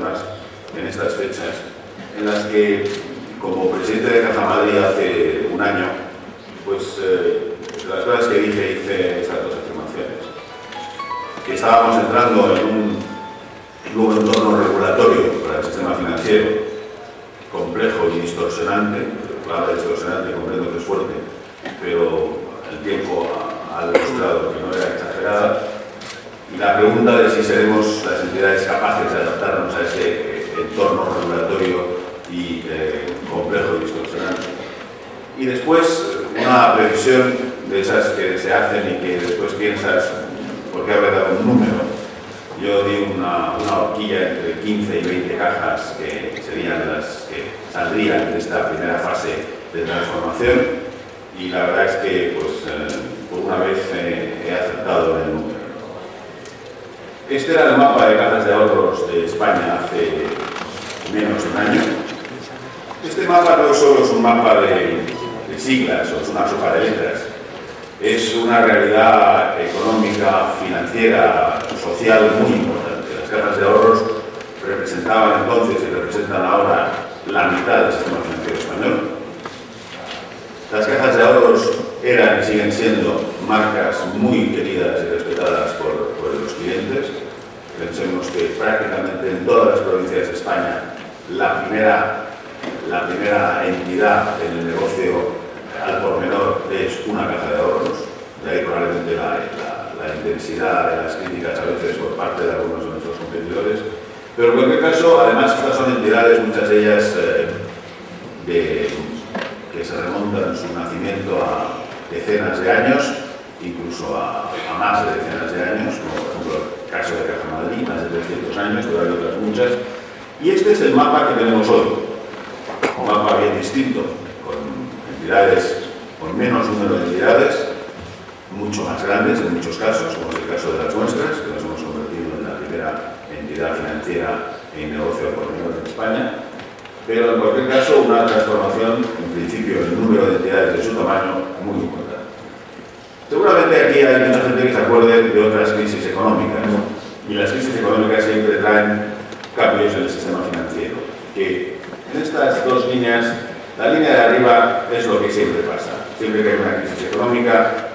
personas en estas fechas, en las que, como presidente de Caja Madrid hace un año, pues las cosas que hice estas dos afirmaciones. Que estábamos entrando en un nuevo entorno regulatorio para el sistema financiero, complejo y distorsionante. La palabra distorsionante comprendo que es fuerte, pero el tiempo ha demostrado que no era exagerada. Y la pregunta de si seremos las entidades capaces de adaptarnos a ese entorno regulatorio y complejo y distorsionante. Y después, una previsión de esas que se hacen y que después piensas, ¿por qué habré dado un número? Yo di una horquilla entre 15 y 20 cajas que serían las que saldrían de esta primera fase de transformación, y la verdad es que, pues, por una vez he acertado en el número. Este era el mapa de cajas de ahorros de España hace menos de un año. Este mapa no solo es un mapa de siglas o es una sopa de letras, es una realidad económica, financiera, social muy importante. Las cajas de ahorros representaban entonces y representan ahora la mitad del sistema financiero español. Las cajas de ahorros eran y siguen siendo marcas muy queridas y respetadas por los clientes. Pensemos que prácticamente en todas las provincias de España la primera entidad en el negocio al por menor es una caja de ahorros. De ahí probablemente la intensidad de las críticas a veces por parte de algunos de nuestros competidores. Pero en cualquier caso, además, estas son entidades, muchas de ellas que se remontan su nacimiento a decenas de años, incluso a más de decenas de años, como por ejemplo el caso de Caja Madrid, más de 300 años, pero hay otras muchas. Y este es el mapa que tenemos hoy, un mapa bien distinto, con entidades, con menos número de entidades, mucho más grandes en muchos casos, como es el caso de las nuestras, que nos hemos convertido en la primera entidad financiera en negocio por menor en España. Pero en cualquier caso, una transformación, en principio, en el número de entidades de su tamaño, muy importante. Seguramente aquí hay mucha gente que se acuerde de otras crisis económicas, ¿no? Y las crisis económicas siempre traen cambios en el sistema financiero. Que en estas dos líneas, la línea de arriba es lo que siempre pasa. Siempre que hay una crisis económica,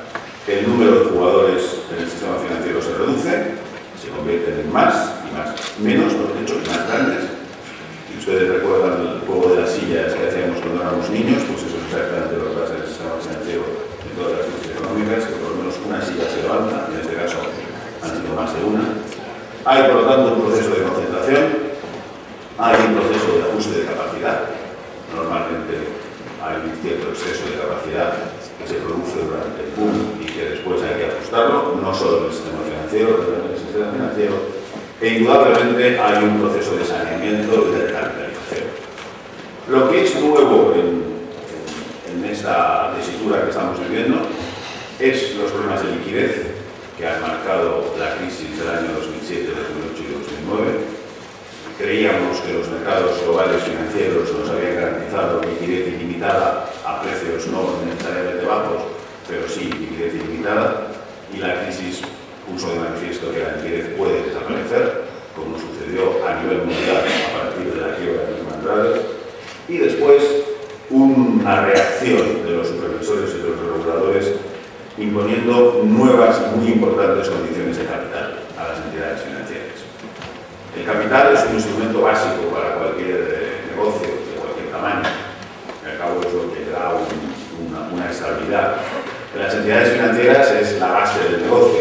el número de jugadores en el sistema financiero se reduce, se convierten en más y más, menos, por hecho, y más grandes. Si ustedes recuerdan el juego de las sillas que hacíamos cuando éramos niños, pues eso es exactamente lo que pasa en el sistema financiero en todas las crisis económicas, que por lo menos una silla se levanta, en este caso han sido más de una. Hay, por lo tanto, un proceso de concentración, hay un proceso de ajuste de capacidad. Normalmente hay un cierto exceso de capacidad que se produce durante el boom y que después hay que ajustarlo, no solo en el sistema financiero, pero en el sistema financiero. E indudablemente hay un proceso de saneamiento y de recapitalización. Lo que es nuevo en esta tesitura que estamos viviendo es los problemas de liquidez que han marcado la crisis del año 2007, 2008 y 2009. Creíamos que los mercados globales financieros nos habían garantizado liquidez ilimitada a precios no necesariamente bajos, pero sí liquidez ilimitada, y la crisis puso de manifiesto que la liquidez puede desaparecer, como sucedió a nivel mundial a partir de la quiebra de Lehman Brothers, y después una reacción de los supervisores y de los reguladores imponiendo nuevas y muy importantes condiciones de capital a las entidades financieras. El capital es un instrumento básico para cualquier negocio de cualquier tamaño. Al cabo es lo que da una estabilidad. En las entidades financieras es la base del negocio.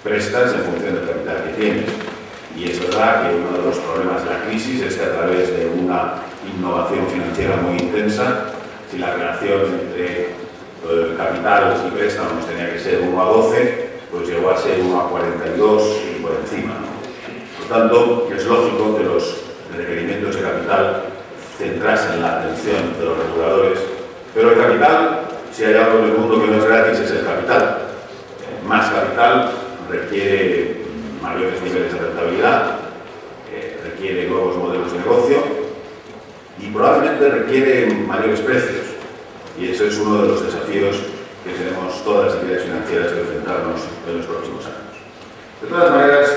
Prestas en función del capital que tienes. Y es verdad que uno de los problemas de la crisis es que a través de una innovación financiera muy intensa, si la relación entre capital y préstamos tenía que ser 1 a 12, pues llegó a ser 1 a 42 y por encima, ¿no? Por tanto, es lógico que los requerimientos de capital centrasen la atención de los reguladores, pero el capital, si hay algo en el mundo que no es gratis, es el capital. Más capital requiere mayores niveles de rentabilidad, requiere nuevos modelos de negocio y probablemente requiere mayores precios. Y ese es uno de los desafíos que tenemos todas las entidades financieras que enfrentarnos en los próximos años. De todas maneras,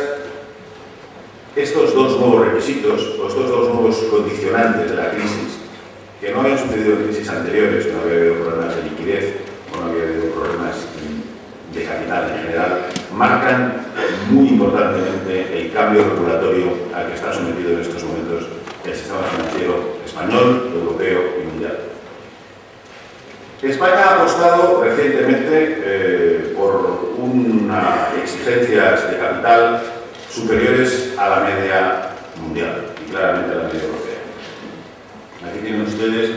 estos dos nuevos requisitos, o estos dos nuevos condicionantes de la crisis, que no habían sucedido en crisis anteriores, no había habido problemas de liquidez, o no había habido problemas de capital en general, marcan muy importantemente el cambio regulatorio al que está sometido en estos momentos el sistema financiero español, europeo y mundial. España ha apostado recientemente por unas exigencias de capital superiores a la media mundial y claramente a la media europea. Aquí tienen ustedes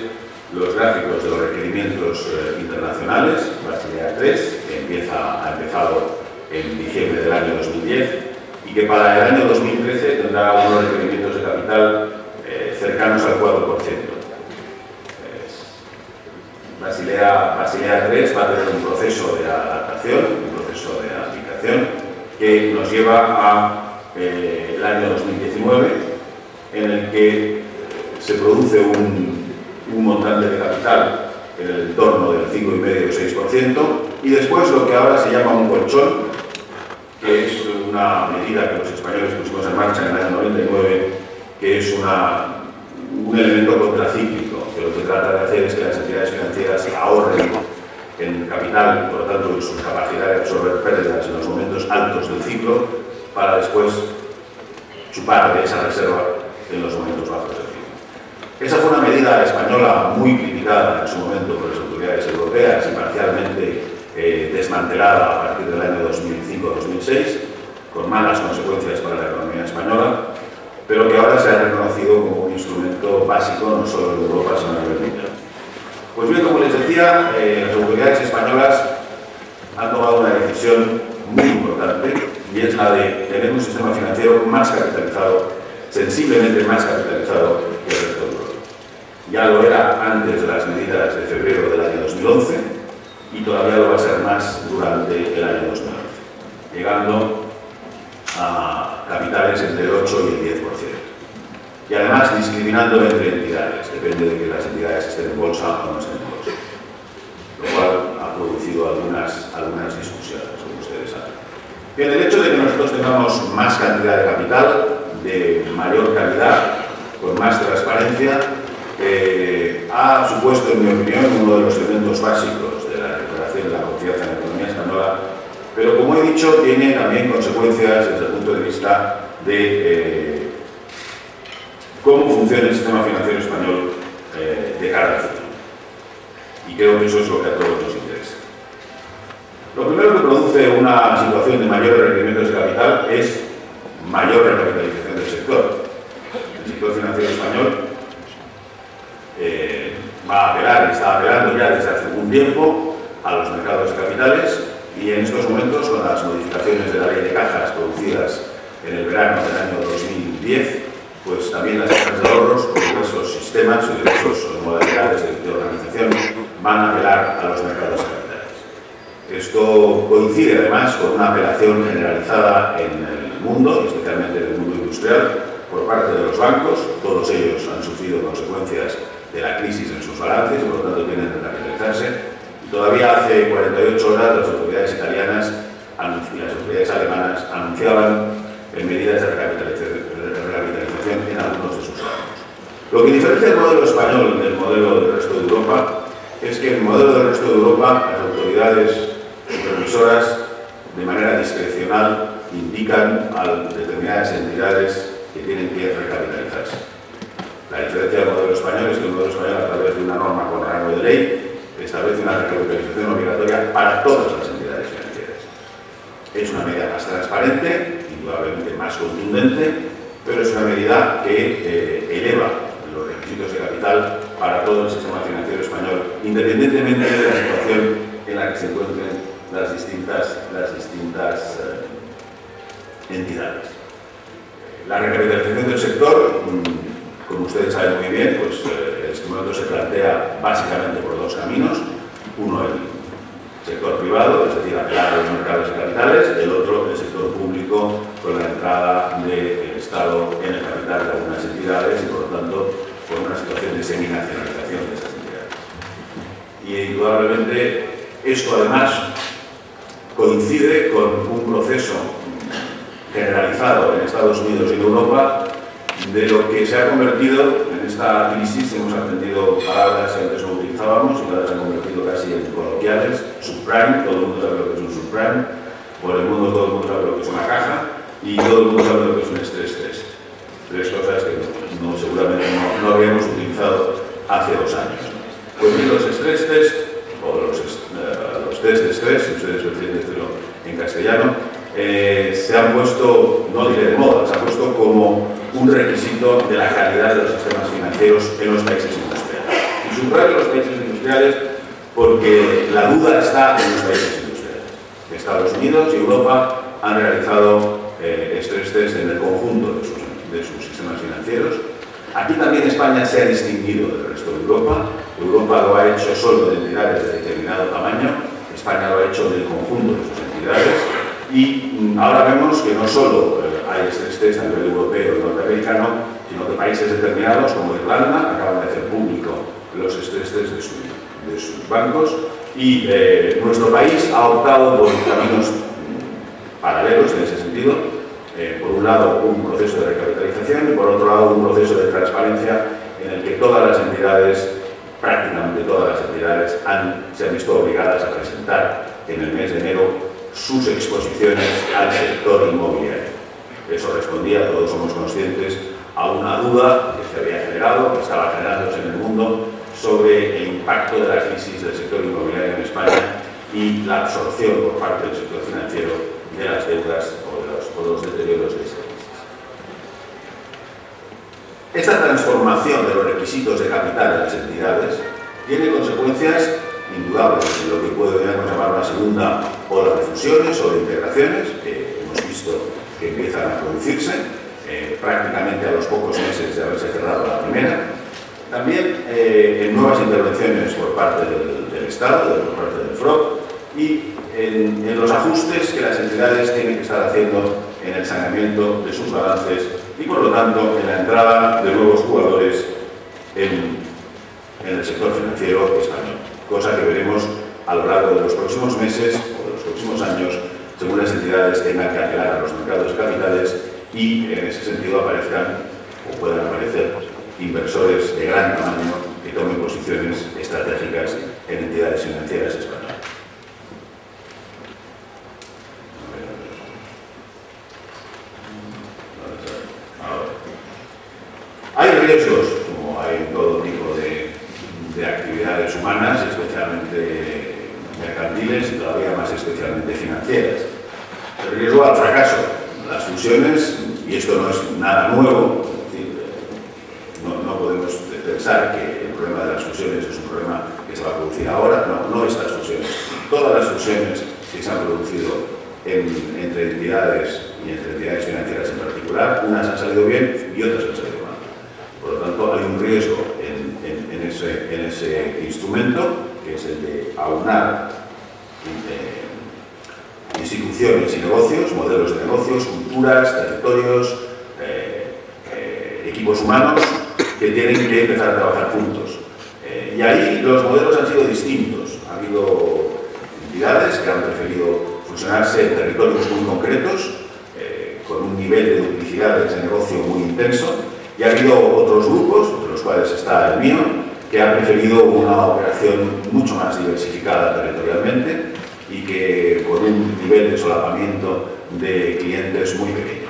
los gráficos de los requerimientos internacionales, Basilea III, que ha empezado en diciembre del año 2010 y que para el año 2013 tendrá unos requerimientos de capital cercanos al 4%. Basilea III va a tener un proceso de adaptación, un proceso de aplicación que nos lleva a el año 2019, en el que se produce un montante de capital en el entorno del 5,5 o 6%, y después lo que ahora se llama un colchón, que es una medida que los españoles pusimos en marcha en el año 99, que es un elemento contracíclico, que lo que trata de hacer es que las entidades financieras ahorren en capital y por lo tanto en su capacidad de absorber pérdidas en los momentos altos del ciclo, para después chupar de esa reserva en los momentos bajos del ciclo. Esa fue una medida española muy criticada en su momento por las autoridades europeas y parcialmente desmantelada a partir del año 2005-2006, con malas consecuencias para la economía española, pero que ahora se ha reconocido como un instrumento básico no solo en Europa, sino a nivel mundial. Pues bien, como les decía, las autoridades españolas han tomado una decisión muy importante, y es la de tener un sistema financiero más capitalizado, sensiblemente más capitalizado que el resto de Europa. Ya lo era antes de las medidas de febrero del año 2011 y todavía lo va a ser más durante el año 2011, llegando a capitales entre el 8 y el 10%. Y además discriminando entre entidades, depende de que las entidades estén en bolsa o no estén en bolsa, lo cual ha producido algunas discusiones, como ustedes saben. Bien, el hecho de que nosotros tengamos más cantidad de capital, de mayor calidad, con más transparencia, ha supuesto, en mi opinión, uno de los elementos básicos de la recuperación de la confianza en la economía española, pero como he dicho, tiene también consecuencias desde el punto de vista de cómo funciona el sistema financiero español de cara al futuro. Y creo que eso es lo que a todos nos interesa. Lo primero que produce una situación de mayores requerimientos de capital es mayor recapitalización del sector. El sector financiero español va a apelar y está apelando ya desde hace algún tiempo a los mercados de capitales, y en estos momentos, con las modificaciones de la ley de cajas producidas en el verano del año 2010, pues también las cajas de ahorros, con diversos sistemas y diversas modalidades de organización, van a apelar a los mercados de capitales. Esto coincide además con una apelación generalizada en el mundo, especialmente en el mundo industrial, por parte de los bancos. Todos ellos han sufrido consecuencias de la crisis en sus balances y por lo tanto tienen que recapitalizarse. Todavía hace 48 horas las autoridades italianas y las autoridades alemanas anunciaban medidas de recapitalización en algunos de sus bancos. Lo que diferencia el modelo español del modelo del resto de Europa es que en el modelo del resto de Europa las autoridades supervisoras de manera discrecional indican a determinadas entidades que tienen que recapitalizarse. La diferencia del modelo español es que el modelo español, a través de una norma con rango de ley, establece una recapitalización obligatoria para todas las entidades financieras. Es una medida más transparente, indudablemente más contundente, pero es una medida que eleva los requisitos de capital para todo el sistema financiero español, independientemente de la situación en la que se encuentren las distintas entidades. La recapitalización del sector, como ustedes saben muy bien, pues en este momento se plantea básicamente por dos caminos. Uno, el sector privado, es decir, apelar a los mercados de capitales; el otro, el sector público, con la entrada del Estado en el capital de algunas entidades y, por lo tanto, con una situación de seminacionalización de esas entidades. Y, indudablemente, esto además coincide con un proceso generalizado radicalizado en Estados Unidos y en Europa, de lo que se ha convertido en esta crisis. Hemos aprendido palabras que antes no utilizábamos y que ahora se han convertido casi en coloquiales. Subprime, todo el mundo sabe lo que es un subprime. Por el mundo todo el mundo sabe lo que es una caja y todo el mundo sabe lo que es un stress test. Tres cosas que seguramente no habíamos utilizado hace 2 años. Pues bien, los stress test, o los test de estrés, si ustedes prefieren decirlo en castellano, se han puesto, no diré de moda, se han puesto como un requisito de la calidad de los sistemas financieros en los países industriales. Y subrayo los países industriales porque la duda está en los países industriales. Estados Unidos y Europa han realizado stress test en el conjunto de sus sistemas financieros. Aquí también España se ha distinguido del resto de Europa. Europa lo ha hecho solo de entidades de determinado tamaño, España lo ha hecho del conjunto de sus entidades. Y ahora vemos que no solo hay stress test a nivel europeo y norteamericano, sino que países determinados como Irlanda acaban de hacer público los stress test de sus bancos, y nuestro país ha optado por caminos paralelos en ese sentido. Por un lado, un proceso de recapitalización y por otro lado, un proceso de transparencia en el que todas las entidades, prácticamente todas las entidades, se han visto obligadas a presentar en el mes de enero sus exposiciones al sector inmobiliario. Eso respondía, todos somos conscientes, a una duda que se había generado, que estaba generándose en el mundo, sobre el impacto de la crisis del sector inmobiliario en España y la absorción por parte del sector financiero de las deudas o los deterioros de esa crisis. Esta transformación de los requisitos de capital de las entidades tiene consecuencias indudables en lo que podríamos llamar una segunda ola de fusiones o de integraciones, que hemos visto que empiezan a producirse prácticamente a los pocos meses de haberse cerrado la primera. También en nuevas intervenciones por parte del Estado, por parte del FROB, y en los ajustes que las entidades tienen que estar haciendo en el saneamiento de sus balances y, por lo tanto, en la entrada de nuevos jugadores en el sector financiero español. Cosa que veremos a lo largo de los próximos meses o de los próximos años, según las entidades tengan que apelar a los mercados de capitales y, en ese sentido, aparezcan o puedan aparecer inversores de gran tamaño que tomen posiciones estratégicas en entidades financieras españolas. Hay riesgos, como hay en todo tipo de actividades humanas, especialmente mercantiles y todavía más especialmente financieras. El riesgo al fracaso. Las fusiones, y esto no es nada nuevo, es decir, no podemos pensar que el problema de las fusiones es un problema que se va a producir ahora, no estas fusiones. Todas las fusiones que se han producido entre entidades y entre entidades financieras en particular, unas han salido bien y otras han salido mal. Por lo tanto, hay un riesgo en ese instrumento, que es el de aunar instituciones y negocios, modelos de negocios, culturas, territorios, equipos humanos que tienen que empezar a trabajar juntos. Y ahí los modelos han sido distintos. Ha habido entidades que han preferido fusionarse en territorios muy concretos, con un nivel de duplicidad de ese negocio muy intenso, y ha habido otros grupos, entre los cuales está el mío, que han preferido una operación mucho más diversificada territorialmente y que con un nivel de solapamiento de clientes muy pequeño.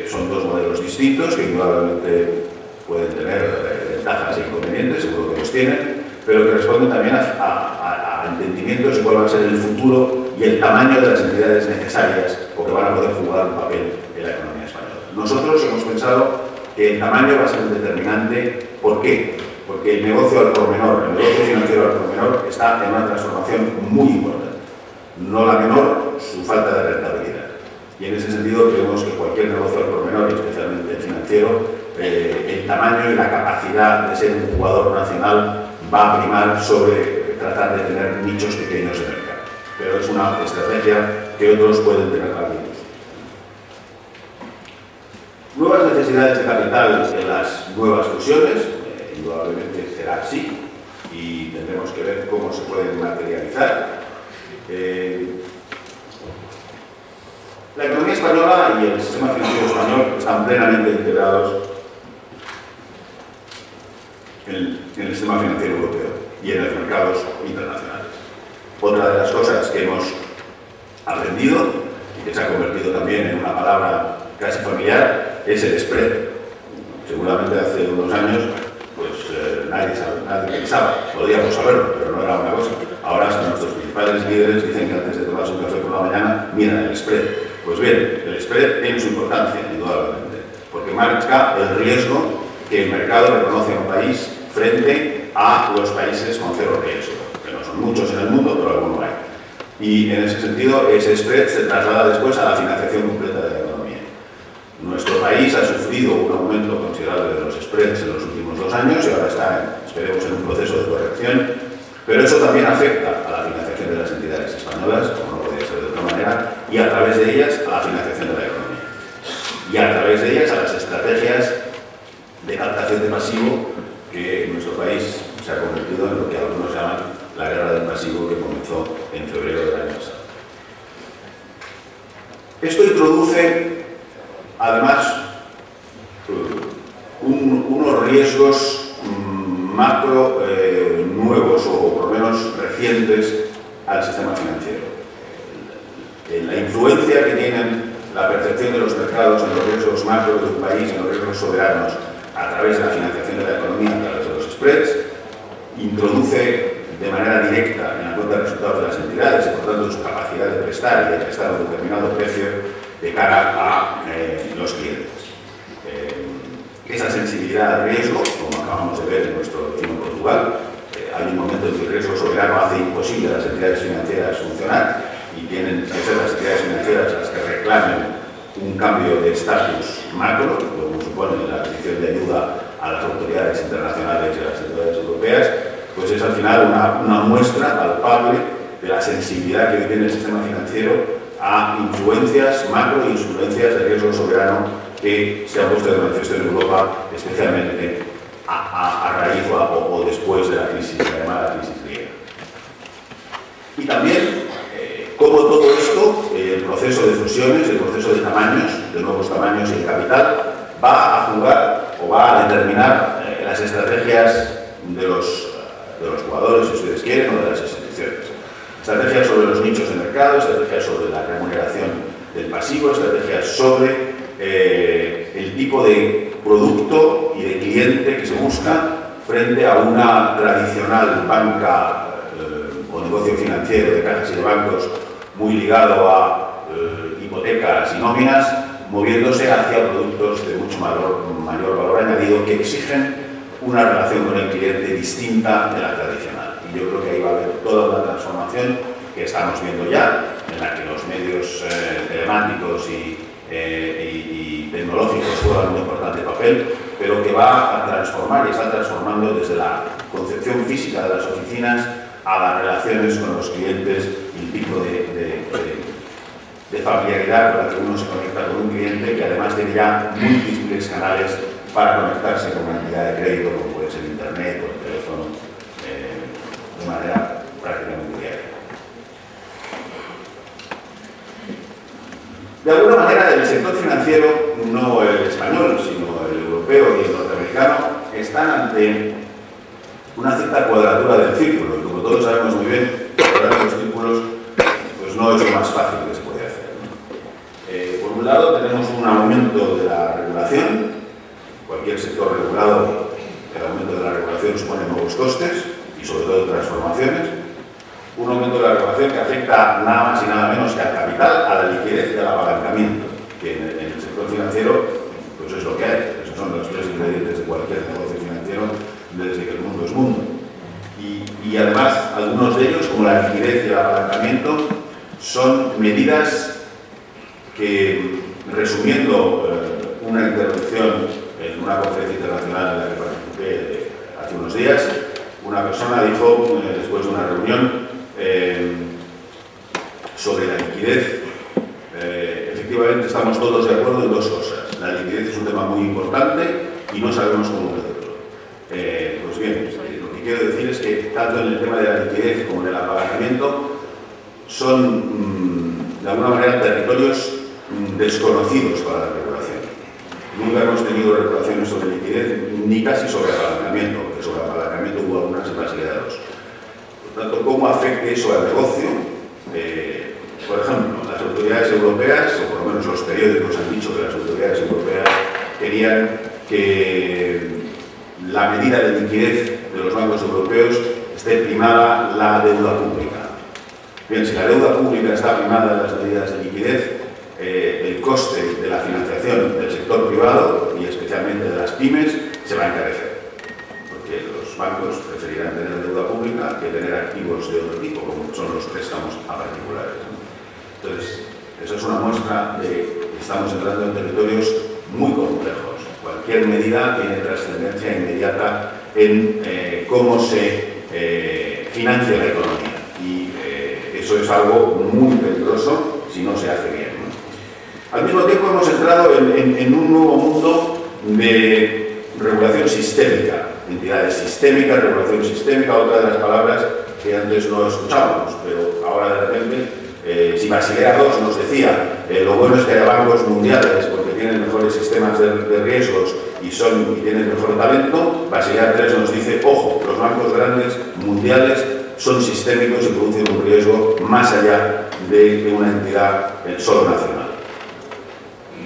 Son dos modelos distintos que indudablemente pueden tener ventajas e inconvenientes, seguro que los tienen, pero que responden también a entendimientos de cuál va a ser el futuro y el tamaño de las entidades necesarias o que van a poder jugar un papel en la economía española. Nosotros hemos pensado que el tamaño va a ser determinante. ¿Por qué? Porque el negocio al por menor, el negocio financiero al por menor, está en una transformación muy importante. No la menor, su falta de rentabilidad. Y en ese sentido creemos que cualquier negocio al por menor, y especialmente el financiero, el tamaño y la capacidad de ser un jugador nacional va a primar sobre tratar de tener nichos pequeños de mercado. Pero es una estrategia que otros pueden tener también. Nuevas necesidades de capital en las nuevas fusiones, indudablemente será así, y tendremos que ver cómo se pueden materializar. La economía española y el sistema financiero español están plenamente integrados en el sistema financiero europeo y en los mercados internacionales. Otra de las cosas que hemos aprendido y que se ha convertido también en una palabra casi familiar es el spread. Seguramente hace unos años pues nadie pensaba, podríamos saberlo, pero no era una cosa. Ahora hasta nuestros principales líderes dicen que antes de tomarse un café por la mañana miran el spread. Pues bien, el spread tiene su importancia, indudablemente, porque marca el riesgo que el mercado reconoce a un país frente a los países con cero riesgo, que no son muchos en el mundo, pero algunos hay. Y en ese sentido, ese spread se traslada después a la financiación completa de la economía. Nuestro país ha sufrido un aumento considerable de los spreads en los últimos 2 años y ahora está, esperemos, en un proceso de corrección, pero eso también afecta a la financiación de las entidades españolas, como no podría ser de otra manera, y a través de ellas a la financiación de la economía. Y a través de ellas a las estrategias de captación de pasivo que en nuestro país se ha convertido en lo que algunos llaman la guerra del pasivo, que comenzó en febrero del año pasado. Esto introduce, además, unos riesgos macro nuevos o por lo menos recientes al sistema financiero. La influencia que tienen la percepción de los mercados en los riesgos macro de un país, en los riesgos soberanos, a través de la financiación de la economía, a través de los spreads, introduce de manera directa en la cuenta de resultados de las entidades y por tanto en su capacidad de prestar y de prestar un determinado precio de cara a los clientes. Esa sensibilidad al riesgo, como acabamos de ver en nuestro vecino Portugal, hay un momento en que el riesgo soberano hace imposible a las entidades financieras funcionar y tienen que ser las entidades financieras las que reclamen un cambio de estatus macro, como supone la petición de ayuda a las autoridades internacionales y a las autoridades europeas, pues es al final una muestra palpable de la sensibilidad que tiene el sistema financiero a influencias macro e influencias de riesgo soberano que se han puesto de manifiesto en Europa, especialmente a raíz o después de la crisis, la llamada crisis griega. Y también, como todo esto, el proceso de fusiones, el proceso de tamaños, de nuevos tamaños y el capital, va a jugar o va a determinar las estrategias de los jugadores, si ustedes quieren, o de las instituciones. Estrategias sobre los nichos de mercado, estrategias sobre la remuneración del pasivo, estrategias sobre el tipo de producto y de cliente que se busca frente a una tradicional banca o negocio financiero de cajas y de bancos muy ligado a hipotecas y nóminas, moviéndose hacia productos de mucho mayor valor añadido que exigen una relación con el cliente distinta de la tradicional. Y yo creo que ahí va a haber toda una transformación que estamos viendo ya, en la que los medios telemáticos y tecnológicos juegan un importante papel, pero que va a transformar y está transformando desde la concepción física de las oficinas a las relaciones con los clientes y el tipo de familiaridad con la que uno se conecta con un cliente, que además tiene ya múltiples canales para conectarse con una entidad de crédito, como puede ser internet o el teléfono, de manera prácticamente diaria. De alguna manera, el sector financiero, no el español, sino el europeo y el norteamericano, están ante una cierta cuadratura del círculo, y como todos sabemos muy bien, cuadrar los círculos pues no es lo más fácil que se puede hacer, ¿no? Por un lado, tenemos un aumento de la regulación. Cualquier sector regulado, el aumento de la regulación supone nuevos costes y sobre todo transformaciones. Un aumento de la regulación que afecta nada más y nada menos que al capital, a la liquidez y al apalancamiento, que en el sector financiero pues es lo que hay. Esos son los 3 ingredientes de cualquier negocio financiero desde que el mundo es mundo. Y además, algunos de ellos, como la liquidez y el apalancamiento, son medidas que, resumiendo una intervención en una conferencia internacional en la que participé hace unos días, una persona dijo, después de una reunión, sobre la liquidez, efectivamente estamos todos de acuerdo en 2 cosas. La liquidez es un tema muy importante y no sabemos cómo medirlo. Pues bien, lo que quiero decir es que tanto en el tema de la liquidez como en el apalancamiento son, de alguna manera, territorios desconocidos para la regulación. Nunca hemos tenido regulaciones sobre liquidez, ni casi sobre apalancamiento, porque sobre apalancamiento hubo algunas en Basilea II. Por tanto, ¿cómo afecte eso al negocio? Por ejemplo, las autoridades europeas, o por lo menos los periódicos han dicho que las autoridades europeas querían que la medida de liquidez de los bancos europeos esté primada la deuda pública. Bien, si la deuda pública está primada en las medidas de liquidez, el coste de la financiación del sector privado, y especialmente de las pymes, se va a encarecer. Porque los bancos preferirán tener deuda pública que tener activos de otro tipo, como son los préstamos a particulares. Entonces, eso es una muestra de que estamos entrando en territorios muy complejos. Cualquier medida tiene trascendencia inmediata en cómo se financia la economía. Y eso es algo muy peligroso si no se hace bien, ¿no? Al mismo tiempo hemos entrado en un nuevo mundo de regulación sistémica, entidades sistémicas, regulación sistémica, otra de las palabras que antes no escuchábamos, pero ahora de repente, si Basilea II nos decía lo bueno es que haya bancos mundiales porque tienen mejores sistemas de riesgos y tienen mejor talento, Basilea III nos dice, ojo, los bancos grandes mundiales son sistémicos y producen un riesgo más allá de una entidad solo nacional.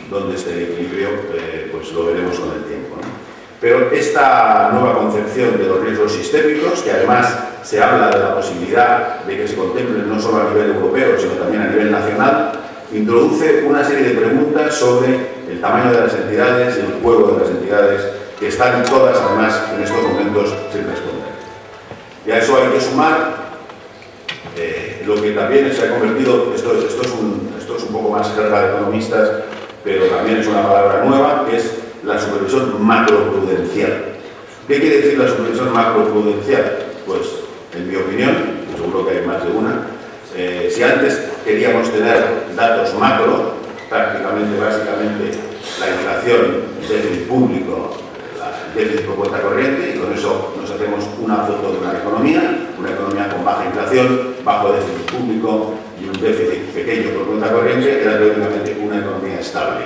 Donde este equilibrio, pues lo veremos con el tiempo, ¿no? Pero esta nueva concepción de los riesgos sistémicos, que además se habla de la posibilidad de que se contemplen no solo a nivel europeo, sino también a nivel nacional, introduce una serie de preguntas sobre el tamaño de las entidades y el juego de las entidades, que están todas, además, en estos momentos sin responder. Y a eso hay que sumar lo que también se ha convertido, esto es un poco más jerga de economistas, pero también es una palabra nueva, que es la supervisión macroprudencial. ¿Qué quiere decir la supervisión macroprudencial? Pues, en mi opinión, y seguro que hay más de una, si antes queríamos tener datos macro, prácticamente, básicamente, la inflación, el déficit público, el déficit por cuenta corriente, y con eso nos hacemos una foto de una economía con baja inflación, bajo déficit público y un déficit pequeño por cuenta corriente, era teóricamente una economía estable.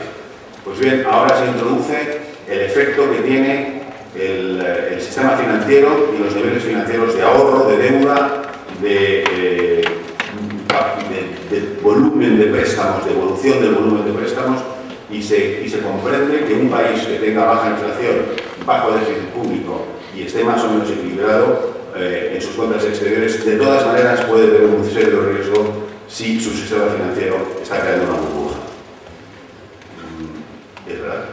Pues bien, ahora se introduce el efecto que tiene el sistema financiero y los niveles financieros de ahorro, de deuda, de volumen de préstamos, de evolución del volumen de préstamos, y se comprende que un país que tenga baja inflación, bajo déficit público y esté más o menos equilibrado en sus cuentas exteriores, de todas maneras puede tener un serio riesgo si su sistema financiero está creando una burbuja. Es verdad,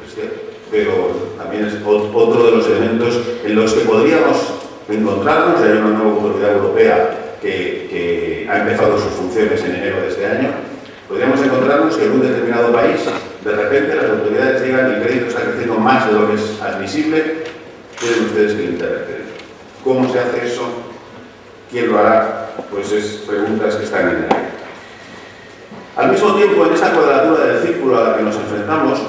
es cierto. Pero también es otro de los elementos en los que podríamos encontrarnos. Hay una nueva autoridad europea que ha empezado sus funciones en enero de este año. Podríamos encontrarnos que en un determinado país, de repente, las autoridades digan que el crédito está creciendo más de lo que es admisible, tienen ustedes que limitar el crédito. ¿Cómo se hace eso? ¿Quién lo hará? Pues es preguntas que están en el aire. Al mismo tiempo, en esta cuadratura del círculo a la que nos enfrentamos,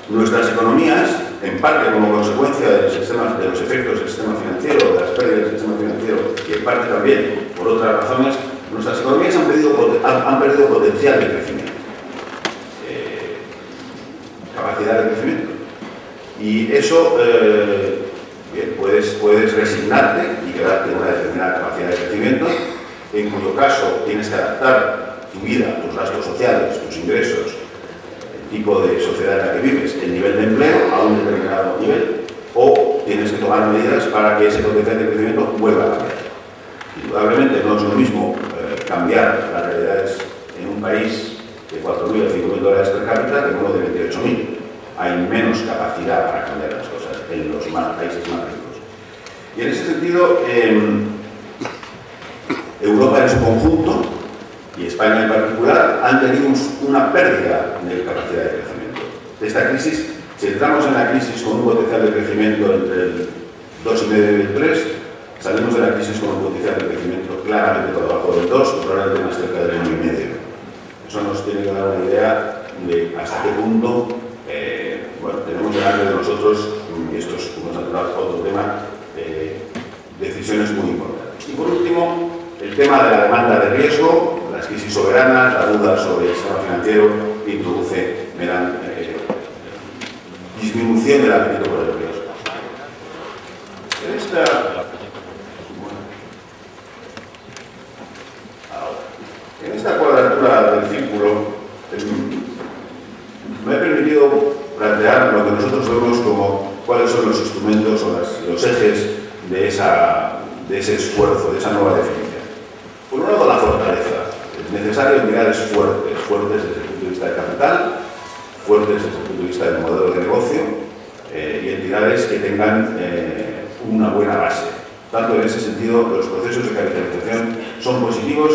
nuestras economías, en parte como consecuencia de los efectos del sistema financiero, de las pérdidas del sistema financiero, y en parte también por otras razones, nuestras economías han perdido potencial de crecimiento, capacidad de crecimiento. Y eso, bien, puedes resignarte y quedarte en una determinada capacidad de crecimiento, en cuyo caso tienes que adaptar tu vida, tus gastos sociales, tus ingresos, el tipo de sociedad en la que vives, el nivel de empleo a un determinado nivel, o tienes que tomar medidas para que ese potencial de crecimiento vuelva a cambiar. Indudablemente no es lo mismo cambiar las realidades en un país de 4.000 o 5.000 dólares per cápita que en uno de 28.000. Hay menos capacidad para cambiar las cosas en los países más ricos. Y en ese sentido, Europa en su conjunto, y España en particular, han tenido una pérdida de capacidad de crecimiento. De esta crisis, si entramos en la crisis con un potencial de crecimiento entre el 2,5 y el 3, salimos de la crisis con un potencial de crecimiento claramente por debajo del 2, probablemente más cerca del 1,5. Eso nos tiene que dar una idea de hasta qué punto bueno, tenemos delante de nosotros, y esto es como natural otro tema, decisiones muy importantes. Y por último, el tema de la demanda de riesgo, las crisis soberanas, la duda sobre el sistema financiero introduce disminución del apetito por el riesgo. En esta cuadratura del círculo me he permitido plantear lo que nosotros vemos como cuáles son los instrumentos o los ejes de ese esfuerzo, de esa nueva definición. Por un lado, la fortaleza. Es necesario entidades fuertes desde el punto de vista del capital, fuertes desde el punto de vista del modelo de negocio y entidades que tengan una buena base. Tanto en ese sentido, los procesos de capitalización son positivos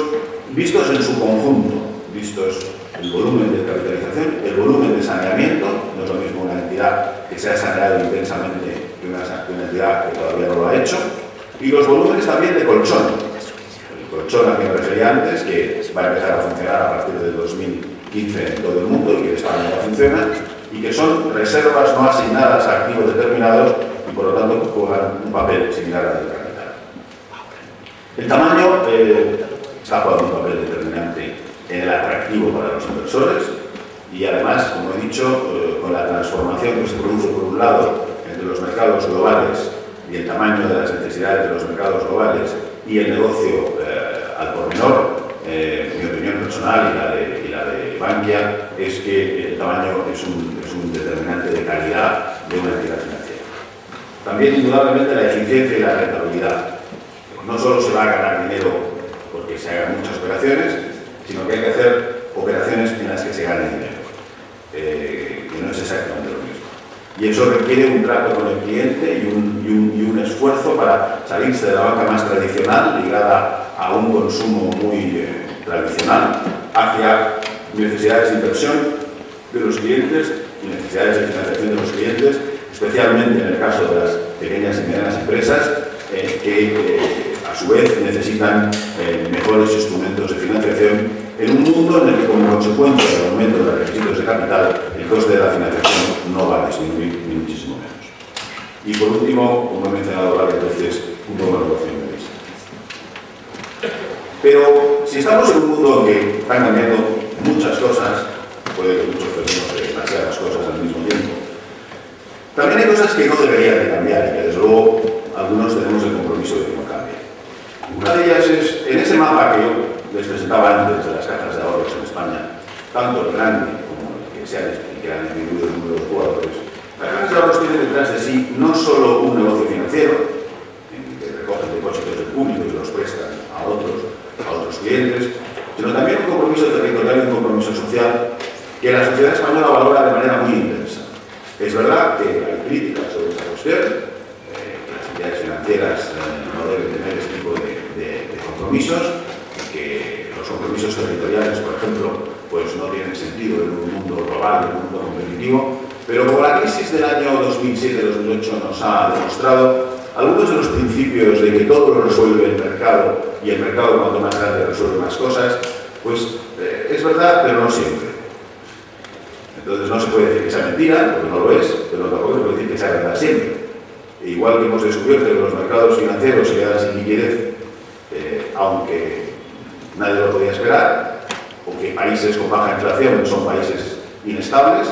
vistos en su conjunto, vistos el volumen de capitalización, el volumen de saneamiento. No es lo mismo una entidad que se ha saneado intensamente que una entidad que todavía no lo ha hecho, y los volúmenes también de colchón. El colchón a que me refería antes, que va a empezar a funcionar a partir del 2015 en todo el mundo y que en España ya funciona, y que son reservas no asignadas a activos determinados y por lo tanto juegan un papel similar al del capital. El tamaño está jugando un papel determinante en el atractivo para los inversores y además, como he dicho, con la transformación que se produce por un lado entre los mercados globales y el tamaño de las necesidades de los mercados globales y el negocio al por menor, mi opinión personal y la de Bankia es que el tamaño es un determinante de calidad de una entidad financiera. También, indudablemente, la eficiencia y la rentabilidad. No solo se va a ganar dinero porque se hagan muchas operaciones, sino que hay que hacer operaciones en las que se gane dinero, que no es exactamente lo mismo. Y eso requiere un trato con el cliente y un esfuerzo para salirse de la banca más tradicional, ligada a un consumo muy tradicional, hacia necesidades de inversión de los clientes y necesidades de financiación de los clientes, especialmente en el caso de las pequeñas y medianas empresas, que a su vez necesitan mejores instrumentos de financiación en un mundo en el que, como consecuencia del aumento de los requisitos de capital, el coste de la financiación no va a disminuir ni muchísimo menos. Y por último, como he mencionado varias veces, un nuevo negocio inversionista. Pero si estamos en un mundo en que están cambiando muchas cosas, puede que muchos pensemos demasiadas cosas al mismo tiempo, también hay cosas que no deberían de cambiar y que desde luego algunos tenemos el compromiso de que no cambien. Una de ellas es, en ese mapa que yo les presentaba antes de las cajas de ahorros en España, tanto el grande como el que se ha disminuido el número de jugadores, las cajas de ahorros tienen detrás de sí no solo un negocio financiero, en que recogen depósitos del público y los prestan a otros clientes, sino también un compromiso territorial y un compromiso social que la sociedad española valora de manera muy intensa. Es verdad que hay críticas sobre esta cuestión, que las entidades financieras no deben tener ese tipo de compromisos, y que los compromisos territoriales, por ejemplo, pues no tienen sentido en un mundo global, en un mundo competitivo, pero como la crisis del año 2007-2008 nos ha demostrado, algunos de los principios de que todo lo resuelve el mercado y el mercado cuanto más grande resuelve más cosas, pues es verdad, pero no siempre. Entonces no se puede decir que sea mentira, porque no lo es, pero tampoco se puede decir que sea verdad siempre. E igual que hemos descubierto que los mercados financieros se quedan sin liquidez, aunque nadie lo podía esperar, o que países con baja inflación son países inestables,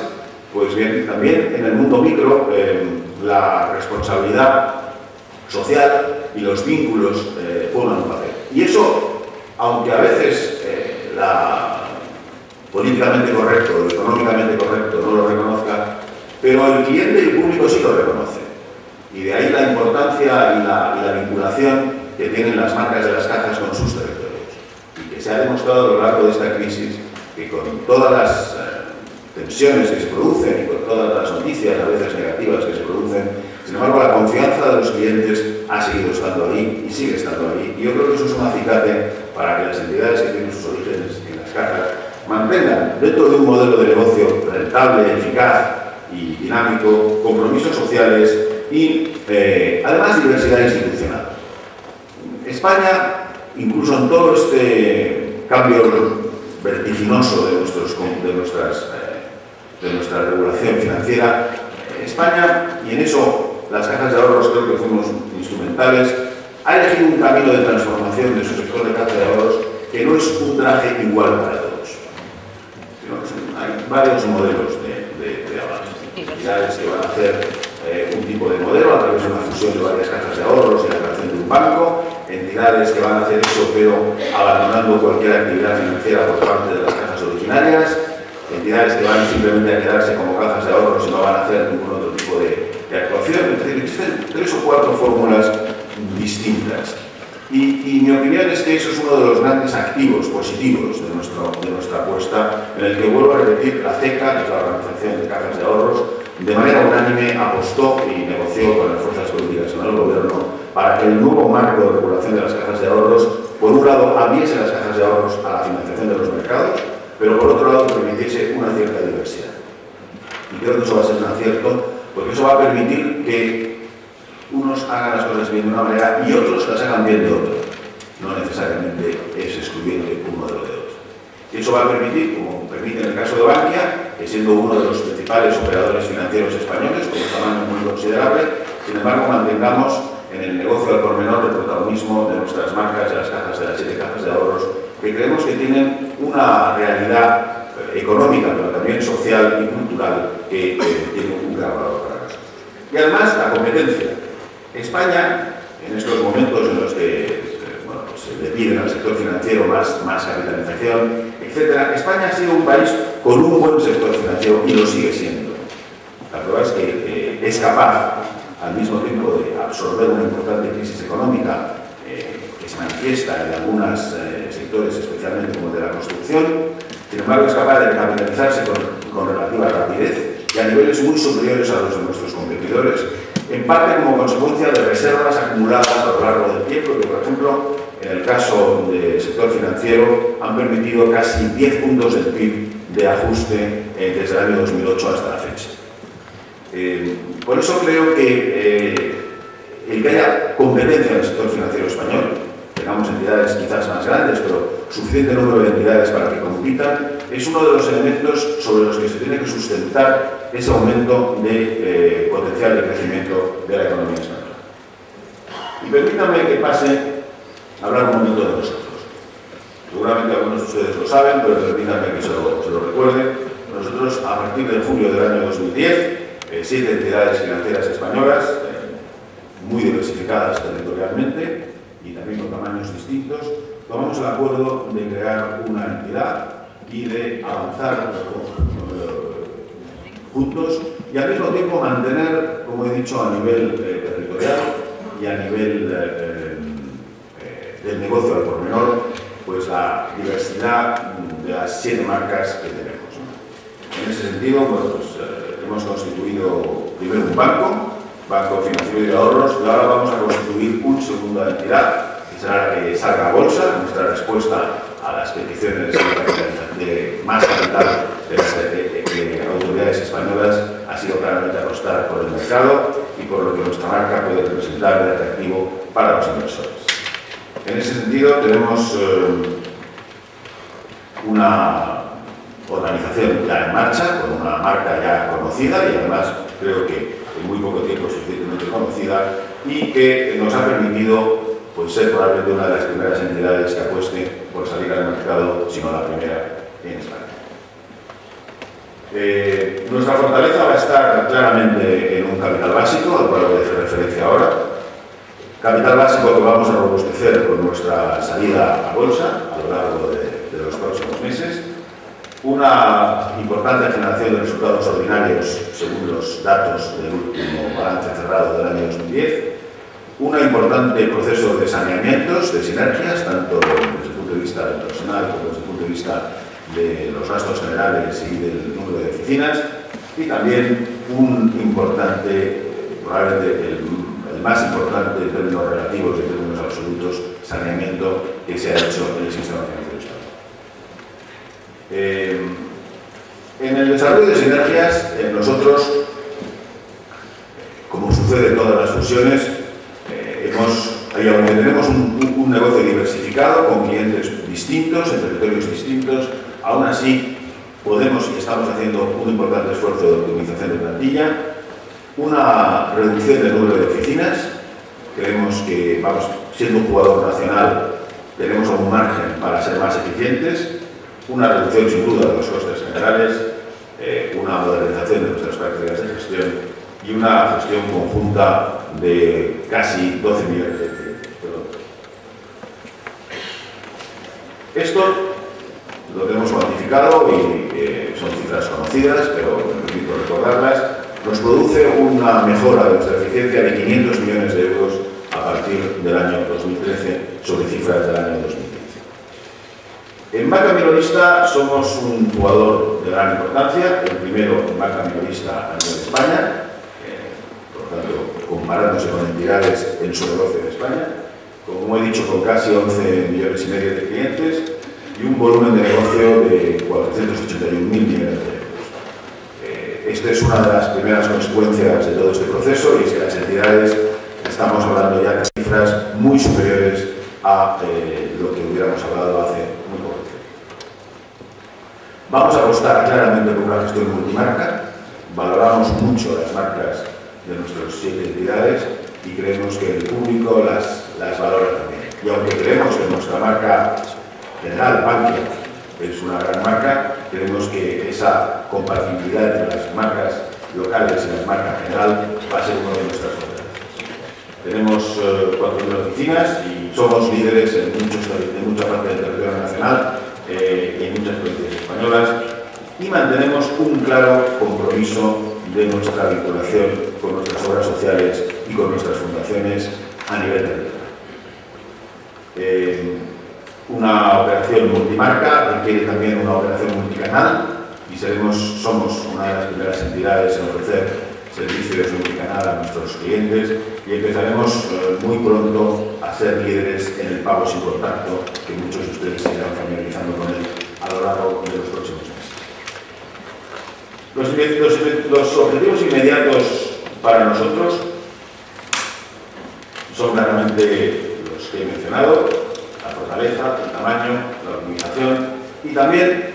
pues bien, también en el mundo micro la responsabilidad social y los vínculos juegan un papel. Y eso, aunque a veces la políticamente correcto o económicamente correcto no lo reconozca, pero el cliente y el público sí lo reconoce. Y de ahí la importancia y la vinculación que tienen las marcas de las cajas con sus territorios. Y que se ha demostrado a lo largo de esta crisis que con todas las tensiones que se producen y con todas las noticias a veces negativas que se producen, sin embargo la confianza de los clientes ha seguido estando ahí y sigue estando ahí. Y yo creo que eso es un acicate para que las entidades que tienen sus orígenes en las cajas mantengan dentro de un modelo de negocio rentable, eficaz y dinámico, compromisos sociales y además diversidad institucional. España, incluso en todo este cambio vertiginoso de nuestra regulación financiera, España, y en eso las cajas de ahorros creo que fuimos instrumentales, ha elegido un camino de transformación de su sector de cajas de ahorros que no es un traje igual para todos, sino que hay varios modelos de avance. Entidades que van a hacer un tipo de modelo a través de una fusión de varias cajas de ahorros y la creación de un banco, entidades que van a hacer eso pero abandonando cualquier actividad financiera por parte de las cajas originarias, entidades que van simplemente a quedarse como cajas de ahorros y no van a hacer ningún otro tipo de actuación. Es decir, existen 3 o 4 fórmulas distintas. Y mi opinión es que eso es uno de los grandes activos positivos de nuestra apuesta, en el que, vuelvo a repetir, la CECA, que es la Organización de Cajas de Ahorros, de manera unánime apostó y negoció con las fuerzas políticas en el gobierno para que el nuevo marco de regulación de las cajas de ahorros, por un lado, abriese las cajas de ahorros a la financiación de los mercados, pero por otro lado permitiese una cierta diversidad. Y creo que eso va a ser un acierto, porque eso va a permitir que unos hagan las cosas bien de una manera y otros las hagan bien de otra. No necesariamente es excluyente uno de lo de otro. Y eso va a permitir, como permite en el caso de Bankia, que siendo uno de los principales operadores financieros españoles, con un tamaño muy considerable, sin embargo mantengamos en el negocio al por menor el protagonismo de nuestras marcas, de las cajas, de las 7 cajas de ahorros, que creemos que tienen una realidad económica, pero también social y cultural, que tiene un gran valor para nosotros. Y además, la competencia. España, en estos momentos en los que se le piden al sector financiero más capitalización, etc., España ha sido un país con un buen sector financiero y lo sigue siendo. La prueba es que es capaz, al mismo tiempo, de absorber una importante crisis económica que se manifiesta en algunos sectores, especialmente como el de la construcción. Sin embargo, es capaz de capitalizarse con relativa rapidez y a niveles muy superiores a los de nuestros competidores, en parte como consecuencia de reservas acumuladas a lo largo del tiempo, que, por ejemplo, en el caso del sector financiero, han permitido casi 10 puntos del PIB de ajuste desde el año 2008 hasta la fecha. Por eso creo que el que haya competencia en el sector financiero español, tengamos entidades quizás más grandes, pero suficiente número de entidades para que compitan, es uno de los elementos sobre los que se tiene que sustentar ese aumento de potencial de crecimiento de la economía española. Y permítanme que pase a hablar un momento de nosotros. Seguramente algunos de ustedes lo saben, pero permítanme que se lo recuerde. Nosotros, a partir de julio del año 2010, 7 entidades financieras españolas, muy diversificadas territorialmente y también con tamaños distintos, tomamos el acuerdo de crear una entidad y de avanzar juntos y al mismo tiempo mantener, como he dicho, a nivel territorial y a nivel del negocio al por menor, pues la diversidad de las 7 marcas que tenemos, ¿no? En ese sentido, bueno, pues, hemos constituido primero un banco financiero y de ahorros, y ahora vamos a constituir una segunda entidad, que será la que salga a bolsa. Nuestra respuesta a las peticiones de más capital de las autoridades españolas ha sido claramente apostar por el mercado y por lo que nuestra marca puede representar de atractivo para los inversores. En ese sentido, tenemos una organización ya en marcha, con una marca ya conocida y además creo que en muy poco tiempo suficientemente conocida y que nos ha permitido pues, ser probablemente una de las primeras entidades que apueste por salir al mercado, si no la primera, en España. Nuestra fortaleza va a estar claramente en un capital básico, al cual voy a hacer referencia ahora. Capital básico que vamos a robustecer con nuestra salida a bolsa a lo largo de los próximos meses. Una importante generación de resultados ordinarios según los datos del último balance cerrado del año 2010. Un importante proceso de saneamientos, de sinergias, tanto desde el punto de vista del personal como desde el punto de vista de los gastos generales y del número de oficinas. Y también un importante, probablemente el más importante en términos relativos y en términos absolutos, saneamiento que se ha hecho en el sistema financiero español. En el desarrollo de sinergias, nosotros, como sucede en todas las fusiones, aunque tenemos un negocio diversificado con clientes distintos, en territorios distintos, aún así podemos y estamos haciendo un importante esfuerzo de optimización de plantilla, una reducción del número de oficinas. Creemos que vamos siendo un jugador nacional, tenemos un margen para ser más eficientes, una reducción sin duda de los costes generales, una modernización de nuestras prácticas de gestión y una gestión conjunta de casi 12 millones de clientes. Esto lo tenemos cuantificado y son cifras conocidas, pero me permito recordarlas. Nos produce una mejora de nuestra eficiencia de 500 millones de euros a partir del año 2013 sobre cifras del año 2015. En banca minorista somos un jugador de gran importancia, el primero en banca minorista a nivel de España, por lo tanto, comparándose con entidades en sobredoce de España, como he dicho, con casi 11 millones y medio de clientes y un volumen de negocio de 481.000 millones de euros. Esta es una de las primeras consecuencias de todo este proceso, y es que las entidades estamos hablando ya de cifras muy superiores a lo que hubiéramos hablado hace muy poco tiempo. Vamos a apostar claramente por una gestión multimarca, valoramos mucho las marcas de nuestras 7 entidades y creemos que el público las valora también. Y aunque creemos que nuestra marca general, Bankia, es una gran marca, creemos que esa compatibilidad entre las marcas locales y las marcas general va a ser uno de nuestras fortalezas. Tenemos 4.000 oficinas y somos líderes en mucha parte del territorio nacional y en muchas provincias españolas, y mantenemos un claro compromiso de nuestra vinculación con nuestras obras sociales y con nuestras fundaciones a nivel territorial. Una operación multimarca requiere también una operación multicanal y somos una de las primeras entidades en ofrecer servicios multicanal a nuestros clientes, y empezaremos muy pronto a ser líderes en el pago sin contacto, que muchos de ustedes se irán familiarizando con él a lo largo de los próximos meses. Los objetivos inmediatos para nosotros son claramente los que he mencionado: la fortaleza, el tamaño, la optimización y también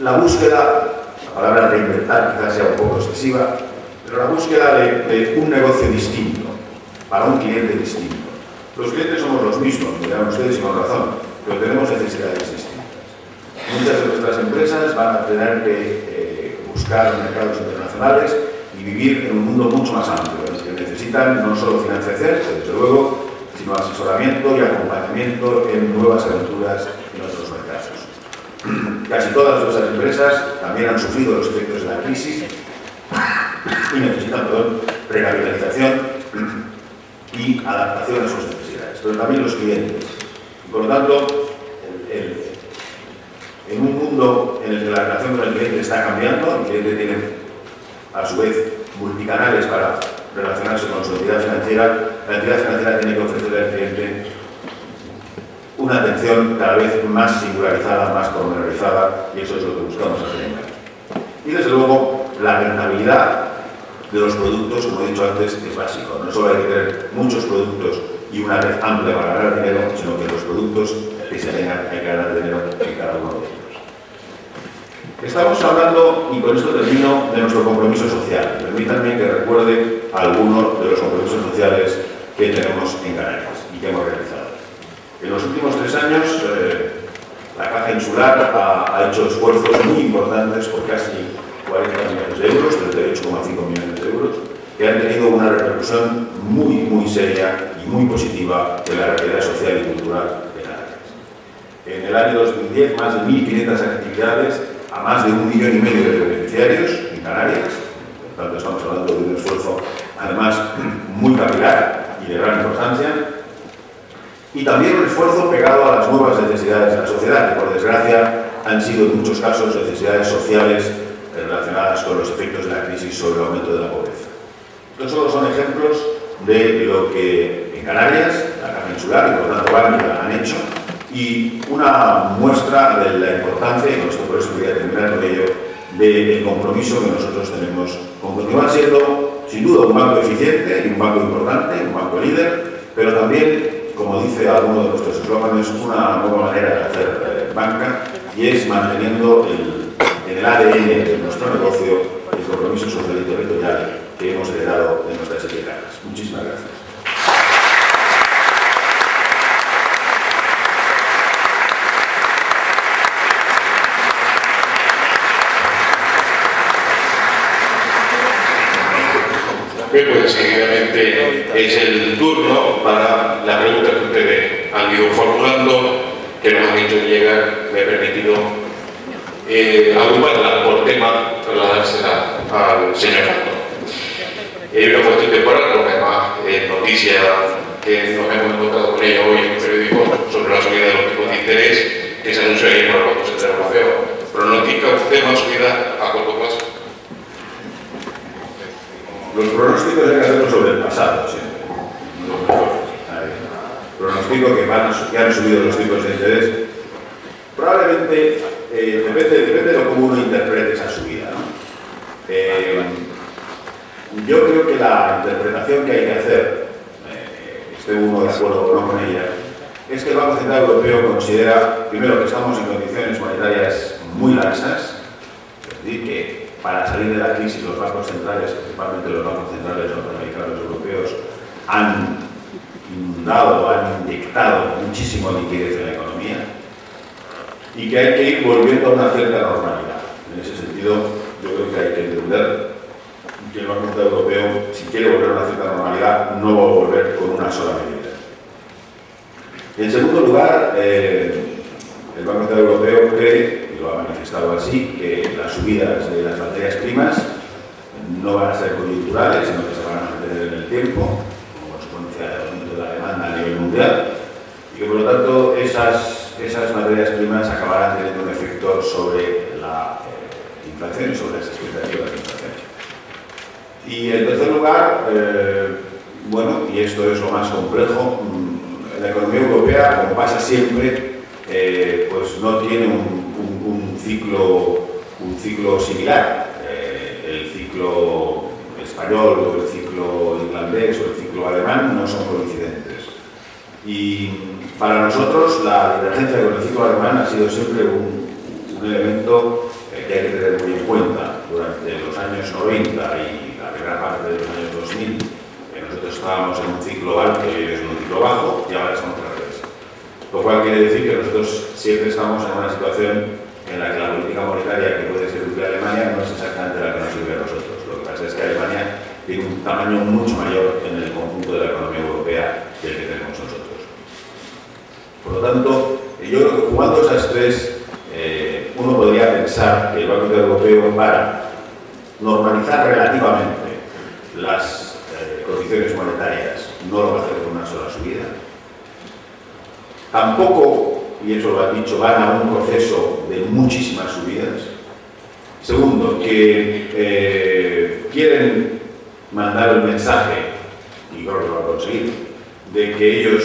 la búsqueda, la palabra reinventar quizás sea un poco excesiva, pero la búsqueda de un negocio distinto, para un cliente distinto. Los clientes somos los mismos, dirán ustedes y con razón, pero tenemos necesidades distintas. Muchas de nuestras empresas van a tener que buscar mercados internacionales y vivir en un mundo mucho más amplio, en el que necesitan no solo financiación, desde luego, sino asesoramiento y acompañamiento en nuevas aventuras en otros mercados. Casi todas nuestras empresas también han sufrido los efectos de la crisis y necesitan recapitalización y adaptación a sus necesidades, pero también los clientes. Y por lo tanto, en un mundo en el que la relación con el cliente está cambiando, el cliente tiene a su vez multicanales para relacionarse con su entidad financiera, la entidad financiera tiene que ofrecerle al cliente una atención cada vez más singularizada, más pormenorizada, y eso es lo que buscamos hacer en Bankia. Y desde luego, la rentabilidad de los productos, como he dicho antes, es básico. No solo hay que tener muchos productos y una red amplia para ganar dinero, sino que los productos que se tengan hay que ganar dinero en cada uno de ellos. Estamos hablando, y con esto termino, de nuestro compromiso social. Permítanme que recuerde algunos de los compromisos sociales que tenemos en Canarias y que hemos realizado. En los últimos 3 años, la Caja Insular ha hecho esfuerzos muy importantes por casi 40 millones de euros, 38,5 millones de euros, que han tenido una repercusión muy seria y muy positiva en la realidad social y cultural de Canarias. En el año 2010, más de 1.500 actividades a más de 1,5 millones de beneficiarios en Canarias. Por tanto, estamos hablando de un esfuerzo, además, muy capilar y de gran importancia. Y también un esfuerzo pegado a las nuevas necesidades de la sociedad, que por desgracia han sido en muchos casos necesidades sociales relacionadas con los efectos de la crisis sobre el aumento de la pobreza. Estos solo son ejemplos de lo que en Canarias, la Caja Insular y por tanto Bankia han hecho, y una muestra de la importancia, y por eso voy a terminar con ello, del compromiso que nosotros tenemos con continuar siendo, sin duda, un banco eficiente y un banco importante, un banco líder, pero también, como dice alguno de nuestros eslóganes, una nueva manera de hacer banca, y es manteniendo en el ADN de nuestro negocio el compromiso social y territorial que hemos heredado de nuestras etiquetas. Muchísimas gracias. Bien, pues seguidamente es el turno para la pregunta que ustedes han ido formulando, que nos han hecho llegar. Me he permitido agruparla por tema, trasladársela al señor Fernando. Es una cuestión temporal, porque además noticia que nos hemos encontrado con ella hoy en el periódico sobre la subida de los tipos de interés que se anunció ayer por el Banco Central Europeo. ¿Pronostica usted una subida a corto plazo? Los pronósticos hay que hacerlos sobre el pasado siempre. Los mejores. Pronostico que han subido los tipos de interés. Probablemente depende de cómo uno interprete esa subida, ¿no? Yo creo que la interpretación que hay que hacer, esté uno de acuerdo o no con ella, es que el Banco Central Europeo considera, primero, que estamos en condiciones monetarias muy laxas, es decir, que para salir de la crisis los bancos centrales, principalmente los bancos centrales norteamericanos y europeos, han inundado, han inyectado muchísimo liquidez en la economía y que hay que ir volviendo a una cierta normalidad. En ese sentido, yo creo que hay que entender que el Banco Central Europeo, si quiere volver a una cierta normalidad, no va a volver con una sola medida. En segundo lugar, el Banco Central Europeo cree, y lo ha manifestado así, que las subidas de las materias primas no van a ser coyunturales, sino que se van a mantener en el tiempo, como consecuencia del aumento de la demanda a nivel mundial, y que por lo tanto esas materias primas acabarán teniendo un efecto sobre la inflación y sobre las expectativas de inflación. Y en tercer lugar, bueno, y esto es lo más complejo, la economía europea, como pasa siempre, pues no tiene un ciclo similar. El ciclo español o el ciclo irlandés o el ciclo alemán no son coincidentes. Y para nosotros la divergencia con el ciclo alemán ha sido siempre un elemento que hay que tener muy en cuenta. Durante los años 90 y la primera parte de los años 2000, nosotros estábamos en un ciclo alto y ellos en un ciclo bajo, y ahora estamos al revés. Lo cual quiere decir que nosotros siempre estamos en una situación en la que la política monetaria que puede servir a Alemania no es exactamente la que nos sirve a nosotros. Lo que pasa es que Alemania tiene un tamaño mucho mayor en el conjunto de la economía europea que el que tenemos nosotros. Por lo tanto, yo creo que jugando esas tres, uno podría pensar que el Banco Central Europeo, para normalizar relativamente las condiciones monetarias, no lo va a hacer con una sola subida. Tampoco, y eso lo han dicho, van a un proceso de muchísimas subidas. Segundo, que quieren mandar el mensaje, y creo que lo van a conseguir, de que ellos,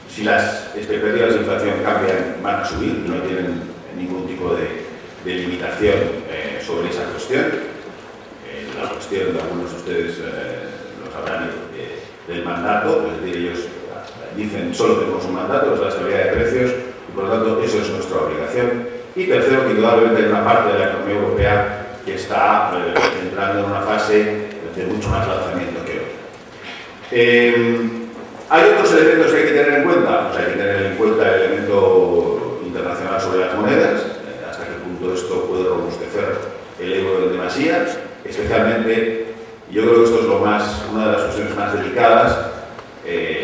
si las expectativas de inflación cambian, van a subir, no tienen ningún tipo de limitación sobre esa cuestión. La cuestión de algunos de ustedes lo sabrán del mandato, es decir, ellos dicen solo tenemos un mandato, es la estabilidad de precios, y por lo tanto eso es nuestra obligación. Y tercero, que indudablemente hay una parte de la economía europea que está entrando en una fase de mucho más lanzamiento que otra. ¿Hay otros elementos que hay que tener en cuenta? Pues hay que tener en cuenta el elemento internacional sobre las monedas, hasta qué punto esto puede robustecer el euro en demasía, especialmente, yo creo que esto es una de las cuestiones más delicadas,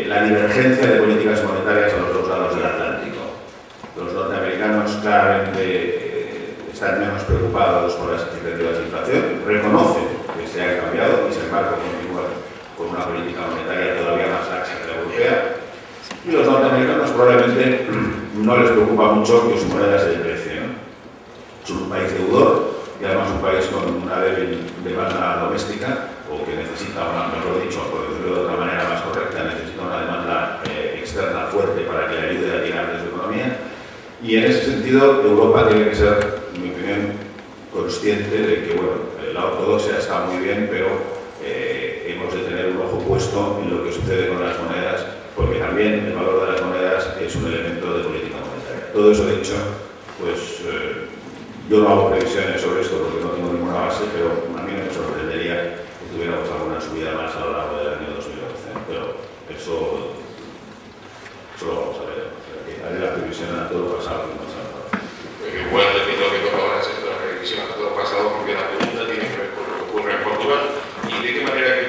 la divergencia de políticas monetarias a los dos lados del Atlántico. Los norteamericanos claramente están menos preocupados por las expectativas de inflación, reconocen que se ha cambiado y sin embargo continúan con una política monetaria todavía más laxa que la europea, y los norteamericanos probablemente no les preocupa mucho que su moneda se deprecie, ¿no? Son un país deudor y además un país con una débil demanda doméstica, o que necesita, mejor dicho, por decirlo de otra manera más correcta, necesita una demanda externa fuerte para que le ayude a tirar de su economía. Y en ese sentido, Europa tiene que ser, en mi opinión, consciente de que, bueno, la ortodoxia está muy bien, pero hemos de tener un ojo puesto en lo que sucede con las monedas, porque también el valor de las monedas es un elemento de política monetaria. Todo eso dicho, pues yo no hago previsiones sobre esto porque no tengo ninguna base, pero a mí me sorprendería que tuviéramos alguna subida más a lo largo del año 2012, pero eso lo vamos a ver. Haré la previsión a todo lo pasado y no pasado. Igual de lo que toca ahora es la revisión a todo lo pasado, porque la pregunta tiene que ver con lo que ocurre en Portugal y de qué manera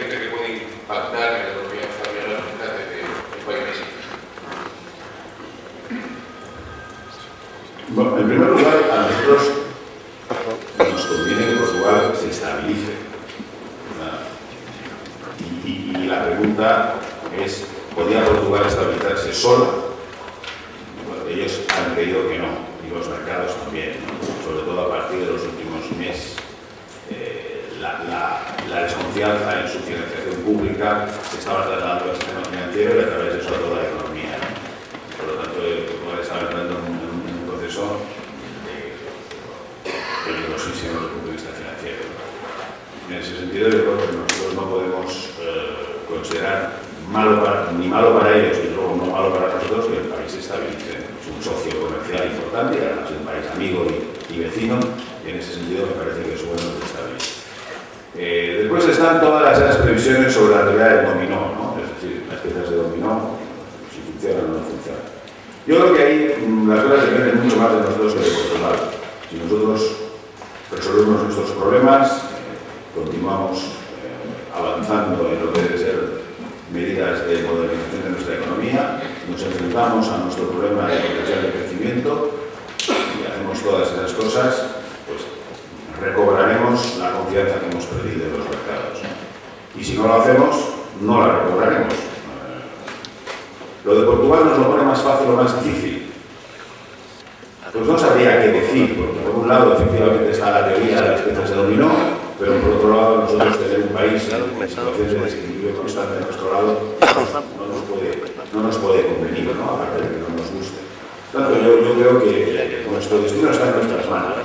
pregunta es, ¿podía Portugal estabilizarse sola? Bueno, ellos han creído que no, y los mercados también, ¿no? Sobre todo a partir de los últimos meses. La desconfianza en su financiación pública se estaba trasladando al sistema financiero y a través de eso a toda la economía. Por lo tanto, Portugal estaba entrando en un proceso peligrosísimo desde el punto de vista financiero. En ese sentido, yo creo que nosotros no podemos considerar ni malo para ellos y luego no malo para nosotros que el país se estabilice. Es un socio comercial importante, además es un país amigo y vecino, y en ese sentido me parece que es bueno que se estabilice. Después están todas esas previsiones sobre la teoría del dominó, ¿no? Es decir, las piezas de dominó, si funcionan o no funcionan. Yo creo que ahí las cosas dependen mucho más de nosotros que de Portugal. Si nosotros resolvemos nuestros problemas, continuamos avanzando en lo que debe ser medidas de modernización de nuestra economía, nos enfrentamos a nuestro problema de potencial de crecimiento y hacemos todas esas cosas, pues recobraremos la confianza que hemos perdido en los mercados. Y si no lo hacemos, no la recobraremos. Lo de Portugal nos lo pone más fácil o más difícil. Pues no sabría qué decir, porque por un lado efectivamente está la teoría de las piezas de dominó, pero por otro lado nosotros tener un país en situaciones de desequilibrio constante a nuestro lado no nos puede convenir, ¿no? Aparte de que no nos guste. Tanto yo creo que nuestro destino está en nuestras manos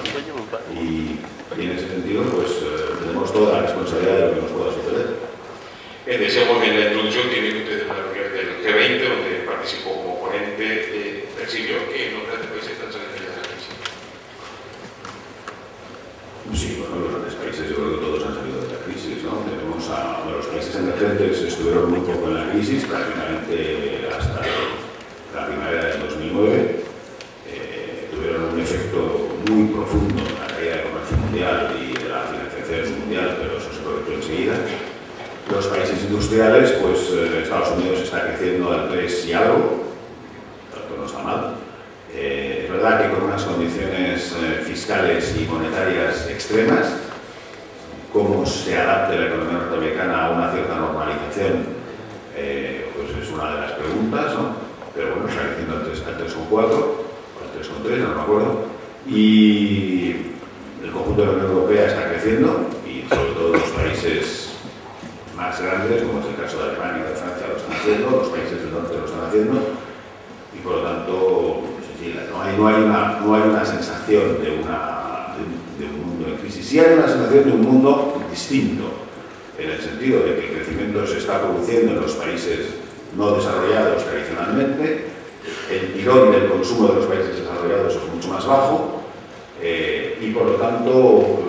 y en ese sentido pues tenemos toda la responsabilidad de lo que nos pueda suceder. Decíamos en la introducción que viene usted de una reunión del G20 donde participó como ponente, percibió que los grandes países están saliendo de la crisis. Sí, bueno, los grandes países yo creo que todos han salido de la crisis, ¿no? Tenemos a los países emergentes estuvieron muy poco en la crisis, prácticamente hasta la primavera del 2009, tuvieron un efecto muy profundo en la caída del comercio mundial y de la financiación mundial, pero eso se corrigió enseguida. Los países industriales, pues Estados Unidos está creciendo al 3 y algo, tanto no está mal. Es verdad que con unas condiciones fiscales y monetarias extremas, cómo se adapte la economía norteamericana a una cierta normalización, pues es una de las preguntas, ¿no? Pero bueno, está creciendo al 3,4, al 3,3, no me acuerdo, y el conjunto de la Unión Europea está creciendo, y sobre todo los países más grandes, como es el caso de Alemania y de Francia, lo están haciendo, los países del norte lo están haciendo, y por lo tanto, sí, no hay una sensación de un mundo en crisis. Sí hay una sensación de un mundo distinto, en el sentido de que el crecimiento se está produciendo en los países no desarrollados tradicionalmente, el tirón del consumo de los países desarrollados es mucho más bajo, y por lo tanto,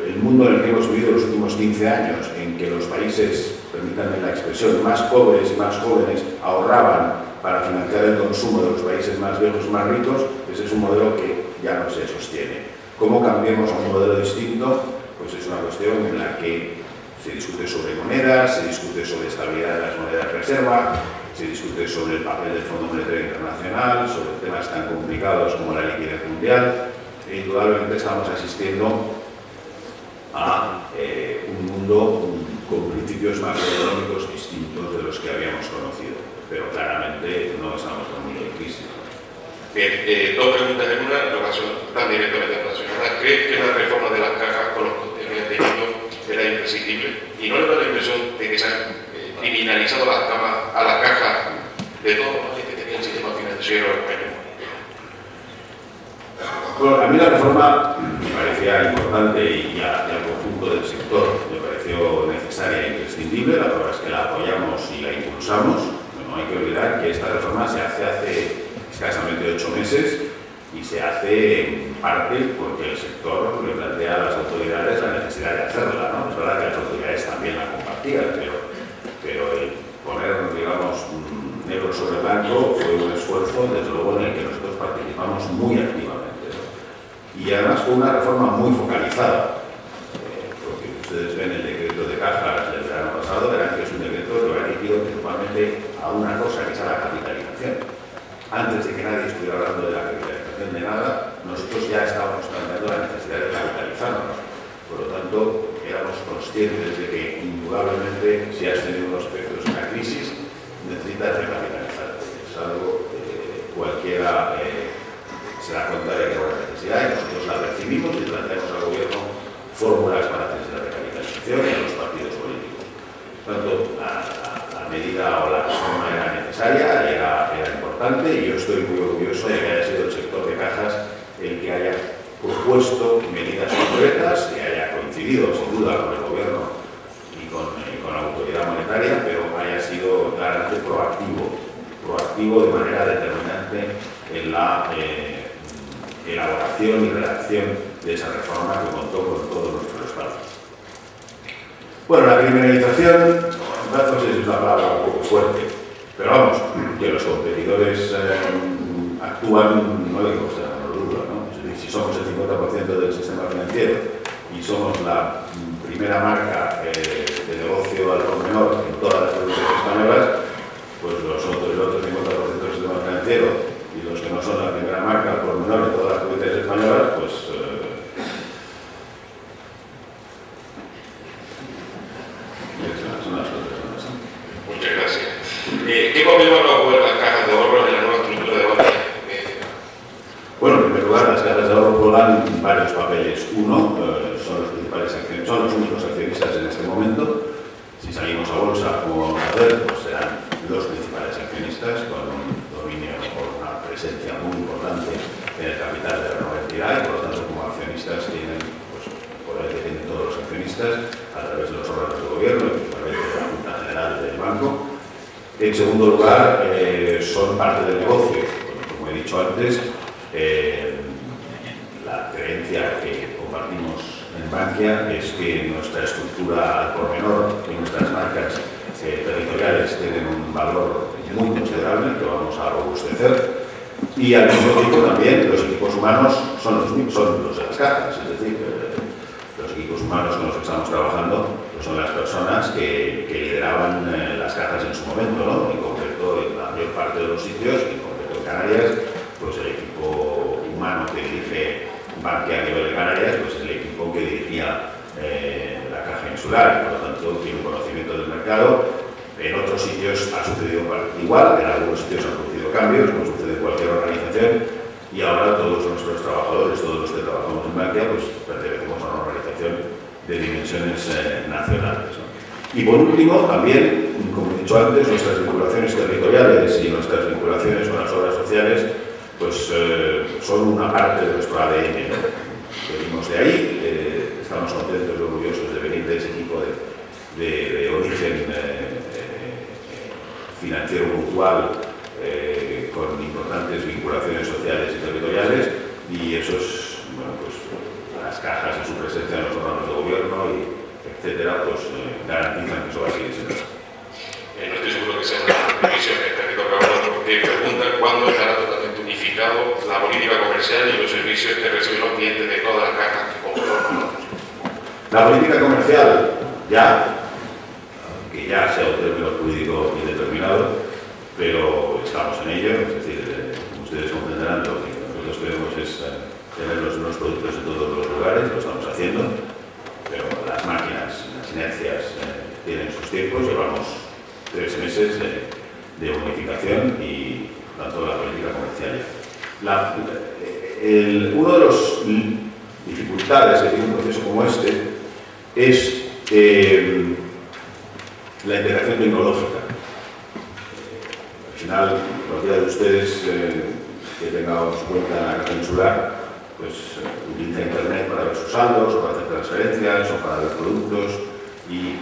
el mundo en el que hemos vivido los últimos 15 años, en que los países, permítanme la expresión, más pobres y más jóvenes ahorraban para financiar el consumo de los países más viejos y más ricos, ese es un modelo que ya no se sostiene. ¿Cómo cambiemos a un modelo distinto? Pues es una cuestión en la que se discute sobre monedas, se discute sobre estabilidad de las monedas de reserva, se discute sobre el papel del Fondo Monetario Internacional, sobre temas tan complicados como la liquidez mundial, e indudablemente estamos asistiendo a un mundo con principios macroeconómicos distintos de los que habíamos conocido, pero claramente no estamos en un mundo de crisis. Bien, dos preguntas en una, tan directamente relacionadas. ¿Cree que la reforma de las cajas con los contenidos de niños era imprescindible? ¿Y no le da la impresión de que se han criminalizado a las cajas de todos los que tenía el sistema financiero español? Bueno, a mí la reforma me parecía importante y al conjunto del sector me pareció necesaria e imprescindible. La prueba es que la apoyamos y la impulsamos. No hay que olvidar que esta reforma se hace escasamente 8 meses y se hace en parte porque el sector le plantea a las autoridades la necesidad de hacerla, ¿no? Es verdad que las autoridades también la compartían, pero el poner, digamos, negro sobre blanco fue un esfuerzo, desde luego, en el que nosotros participamos muy activamente, ¿no? Y además fue una reforma muy focalizada, porque ustedes ven el decreto de cajas del verano pasado, verán que es un decreto que va dirigido principalmente a una cosa, que es a la capitalización. Antes de que nadie estuviera hablando de la capitalización de nada, nosotros ya estábamos planteando la necesidad de capitalizarnos. Por lo tanto, éramos conscientes de que indudablemente, si has tenido unos efectos en la crisis, necesitas recapitalizarte. Es algo que cualquiera se da cuenta de que hay una necesidad y nosotros la percibimos y planteamos al gobierno fórmulas para hacer esa recapitalización y a los partidos políticos. Por tanto, la medida o la reforma era necesaria, era importante, y yo estoy muy orgulloso de que haya sido el sector de cajas el que haya propuesto medidas concretas, que haya coincidido sin duda con el gobierno y con la autoridad monetaria, pero haya sido claramente proactivo de manera determinante en la elaboración y redacción de esa reforma que contó con todo nuestro respaldo. Bueno, la criminalización, datos es una palabra un poco fuerte, pero vamos, que los competidores actúan, no le consta la duda, ¿no? Es decir, si somos el 50% del sistema financiero y somos la primera marca de negocio al por menor en todas las provincias españolas, pues el otro 50% del sistema financiero y los que no son la primera marca al por menor en todas las provincias españolas, pues son las otras zonas. Muchas gracias. ¿Qué papel van a jugar las cajas de ahorro en la nueva estructura de banca? Bueno, en primer lugar, las cajas de ahorro juegan varios papeles. Uno, son los principales accionistas, son los únicos accionistas en este momento. Si salimos a bolsa, como vamos a hacer, pues serán los principales accionistas con un dominio o una presencia muy importante en el capital de la nueva entidad, y por lo tanto, como accionistas tienen, pues, poder que tienen todos los accionistas a través de los órganos de gobierno y principalmente de la Junta General del Banco. En segundo lugar, son parte del negocio. Como he dicho antes, la creencia que compartimos en Bankia es que nuestra estructura al por menor y nuestras marcas territoriales tienen un valor muy considerable que vamos a robustecer, y al mismo tiempo también los equipos humanos son los de las cajas, es decir, los equipos humanos con los que estamos trabajando pues son las personas que lideraban las cajas en su momento, ¿no? En concreto en la mayor parte de los sitios, en concreto en Canarias, pues el equipo humano que dirige Bankia a nivel de Canarias pues es el equipo que dirigía la caja insular, por lo tanto tiene un conocimiento del mercado. En otros sitios ha sucedido igual, en algunos sitios han producido cambios, como sucede en cualquier organización, y ahora todos nuestros trabajadores, todos los que trabajamos en Bankia, pues pertenecemos a una organización de dimensiones nacionales, ¿no? Y por último, también, como he dicho antes, nuestras vinculaciones territoriales y nuestras vinculaciones con las obras sociales pues son una parte de nuestro ADN, ¿no? Venimos de ahí, estamos contentos y orgullosos de venir de ese tipo de origen financiero mutual, con importantes vinculaciones sociales y territoriales, y esos, bueno, pues las cajas y su presencia en los órganos de gobierno, etcétera, pues garantizan que eso va a seguir siendo así. No estoy seguro que sea una previsión que te toca porque pregunta cuándo estará totalmente unificado la política comercial y los servicios que reciben los clientes de todas las cajas que conforman. La política comercial ya, aunque ya sea un término jurídico indeterminado, pero estamos en ello, es decir, como ustedes comprenderán, lo que nosotros queremos es tener los nuevos productos en todos los lugares, lo estamos haciendo, pero las máquinas, las inercias tienen sus tiempos, llevamos 3 meses de unificación y, por tanto, la política comercial. Una de las dificultades que tiene un proceso como este es la integración tecnológica. Al final, cualquiera de ustedes que tenga su cuenta en la caja insular, pues utiliza Internet para ver sus saldos, o para hacer transferencias, o para ver productos, y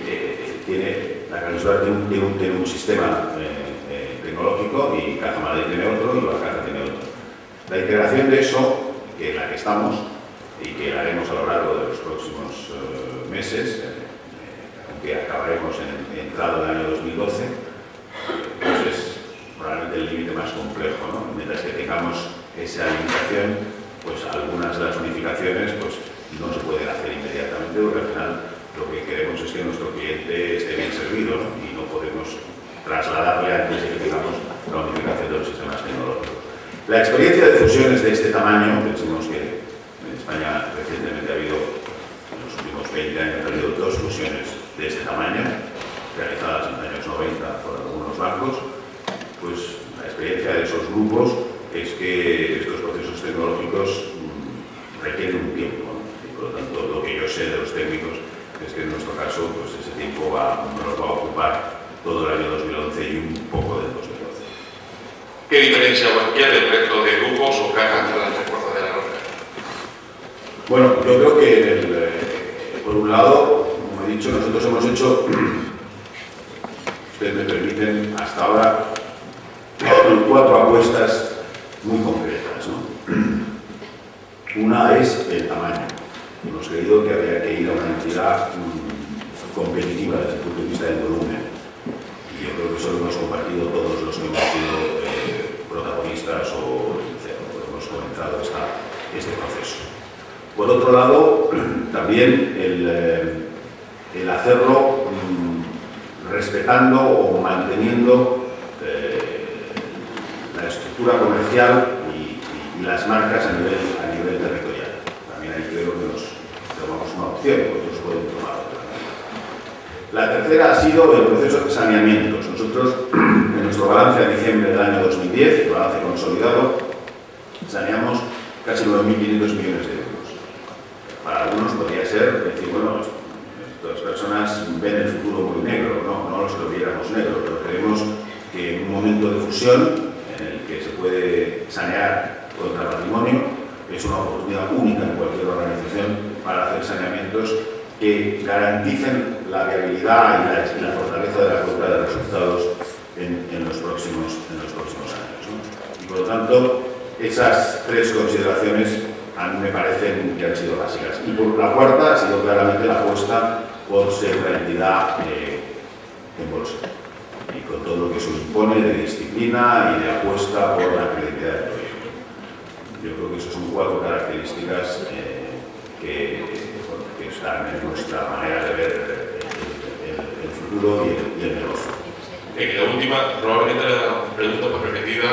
la caja insular tiene un sistema tecnológico, y Caja Madrid tiene otro, y la caja tiene otro. La integración de eso, que en la que estamos, y que haremos a lo largo de los próximos meses, aunque acabaremos entrado el año 2012, pues es probablemente el límite más complejo, ¿no? Mientras que tengamos esa limitación, pues algunas de las unificaciones pues, no se pueden hacer inmediatamente, porque al final lo que queremos es que nuestro cliente esté bien servido, ¿no? Y no podemos trasladarle antes de que tengamos la unificación de los sistemas tecnológicos. La experiencia de fusiones de este tamaño, pensemos que en España recientemente ha habido, en los últimos 20 años, ha habido 2 fusiones de este tamaño, bancos, pues la experiencia de esos grupos es que estos procesos tecnológicos requieren un tiempo, ¿no? Y por lo tanto, lo que yo sé de los técnicos es que en nuestro caso, pues ese tiempo nos va a ocupar todo el año 2011 y un poco del 2012. ¿Qué diferencia bancaria del resto de grupos o cajas de la refuerzo de la norma? Bueno, yo creo que por un lado, como he dicho, nosotros hemos hecho, ustedes me permiten, hasta ahora 4 apuestas muy concretas, ¿no? Una es el tamaño. Hemos creído que había que ir a una entidad competitiva desde el punto de vista del volumen. Y yo creo que eso lo hemos compartido todos los que hemos sido protagonistas o hemos comenzado este proceso. Por otro lado, también el hacerlo respetando o manteniendo la estructura comercial y las marcas a nivel territorial. También ahí creo que nos tomamos una opción, otros pueden tomar otra. La tercera ha sido el proceso de saneamientos. Nosotros, en nuestro balance a diciembre del año 2010, el balance consolidado, saneamos casi 9.500 millones de euros. Para algunos podría ser decir, bueno, estas personas ven el futuro muy negro, no los que lo viéramos negro, pero creemos que en un momento de fusión en el que se puede sanear contra patrimonio es una oportunidad única en cualquier organización para hacer saneamientos que garanticen la viabilidad y la fortaleza de la cuenta de resultados en los próximos años, ¿no? Y por lo tanto, esas 3 consideraciones a mí me parecen que han sido básicas. Y por la cuarta ha sido claramente la apuesta por ser una entidad en bolsa. Y con todo lo que eso impone de disciplina y de apuesta por la credibilidad del proyecto. Yo creo que esas son 4 características que están en nuestra manera de ver el futuro y el negocio. La última, probablemente la pregunta más repetida,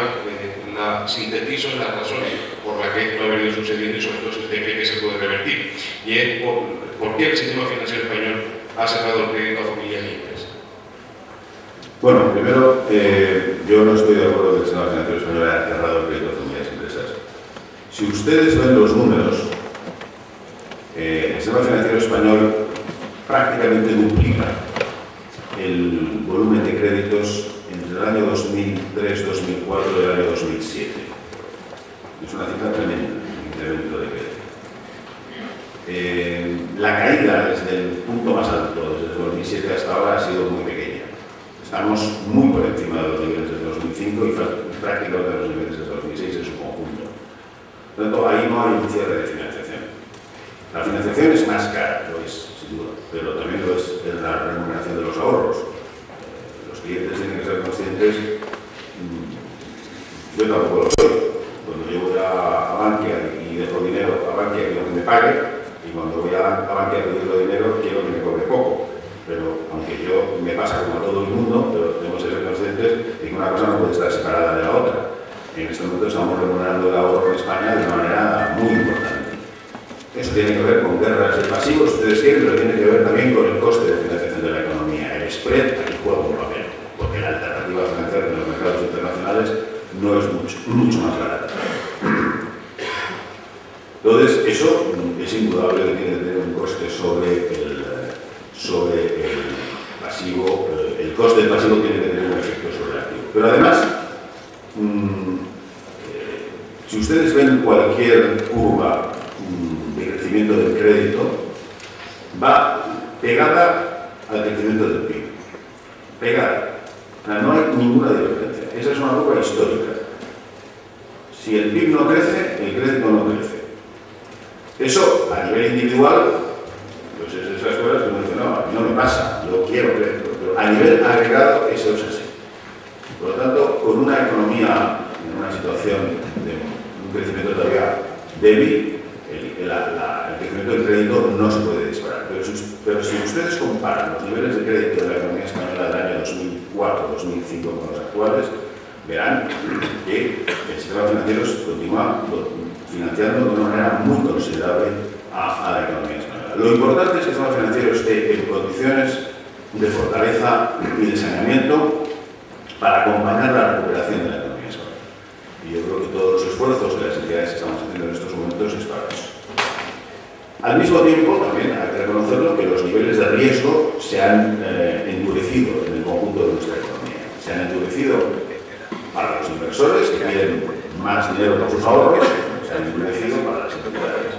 la sintetizo en las razones por las que esto ha venido sucediendo y sobre todo si usted cree que se puede revertir. Y es por qué el sistema financiero español ha cerrado el crédito a familias y empresas. Bueno, primero, yo no estoy de acuerdo que el sistema financiero español haya cerrado el crédito a familias y empresas. Si ustedes ven los números, el sistema financiero español prácticamente duplica el volumen de créditos entre el año 2003-2004 y el año 2007. Es una cifra tremenda, el incremento de crédito. La caída desde el punto más alto, desde el 2007 hasta ahora, ha sido muy pequeña. Estamos muy por encima de los niveles del 2005 y prácticamente de los niveles del 2006 en su conjunto. Por lo tanto, ahí no hay un cierre de financiación. La financiación es más cara, lo es, sin duda, pero también lo es la remuneración de los ahorros. Los clientes tienen que ser conscientes, yo tampoco lo soy. Cuando yo voy a Bankia y dejo dinero a Bankia, quiero que me pague, y cuando voy a Bankia a pedirle dinero, quiero que me cobre poco. Pero aunque yo me pasa como a todo el mundo, pero tenemos que ser conscientes de que una cosa no puede estar separada de la otra. En este momento estamos remunerando el ahorro en España de una manera muy importante. Eso tiene que ver con guerras de pasivos, ustedes quieren, pero tiene que ver también con el coste de financiación de la economía. El spread aquí juega un papel, porque la alternativa financiera de los mercados internacionales no es mucho más barata. Entonces, eso es indudable que tiene que tener un coste sobre el pasivo, el coste del pasivo tiene que tener un efecto sobre el activo. Pero además, si ustedes ven cualquier curva de crecimiento del crédito, va pegada al crecimiento del PIB. Pegada. O sea, no hay ninguna divergencia. Esa es una curva histórica. Si el PIB no crece, el crédito no crece. Eso, a nivel individual, pues es esas cosas que uno dice, no me pasa, yo quiero crédito. Pero a nivel agregado, eso es así. Por lo tanto, con una economía en una situación de un crecimiento todavía débil, el crecimiento del crédito no se puede disparar. Pero si ustedes comparan los niveles de crédito de la economía española del año 2004-2005 con los actuales, verán que el sistema financiero continúa financiando de una manera muy considerable a la economía española. Lo importante es que el sistema financiero esté en condiciones de fortaleza y de saneamiento para acompañar la recuperación de la economía española. Y yo creo que todos los esfuerzos que las entidades estamos haciendo en estos momentos es para eso. Al mismo tiempo, también hay que reconocerlo, que los niveles de riesgo se han endurecido en el conjunto de nuestra economía. Se han endurecido para los inversores, que piden más dinero por sus ahorros, se han endurecido para las entidades.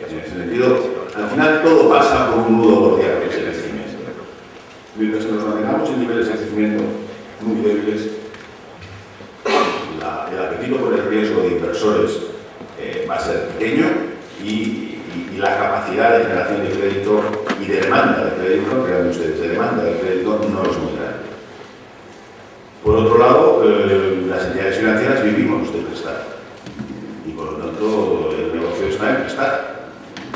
En ese sentido, al final todo pasa por un nudo gordiano, que es el crecimiento. Mientras que nos mantengamos en niveles de crecimiento muy débiles, el apetito por el riesgo de inversores va a ser pequeño y la capacidad de generación de crédito y de demanda de crédito, crean ustedes, de demanda de crédito no es muy grande. Por otro lado, las entidades financieras vivimos de prestar y por lo tanto el negocio está en prestar.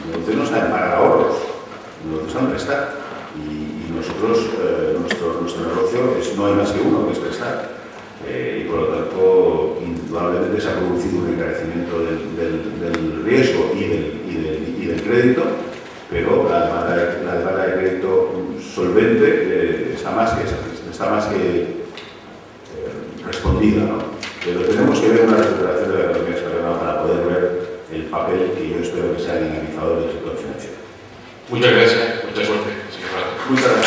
El negocio no está en pagar ahorros, el negocio está en prestar. Y nosotros, nuestro negocio no hay más que uno, que es prestar. Y por lo tanto, indudablemente se ha producido un encarecimiento del riesgo y del crédito, pero la demanda de crédito solvente está más que respondida, ¿no? Pero tenemos que ver una recuperación de la economía española para poder ver el papel que yo espero que sea dinamizador del sector financiero. Muchas gracias, mucha suerte, señor Rato. Muchas gracias.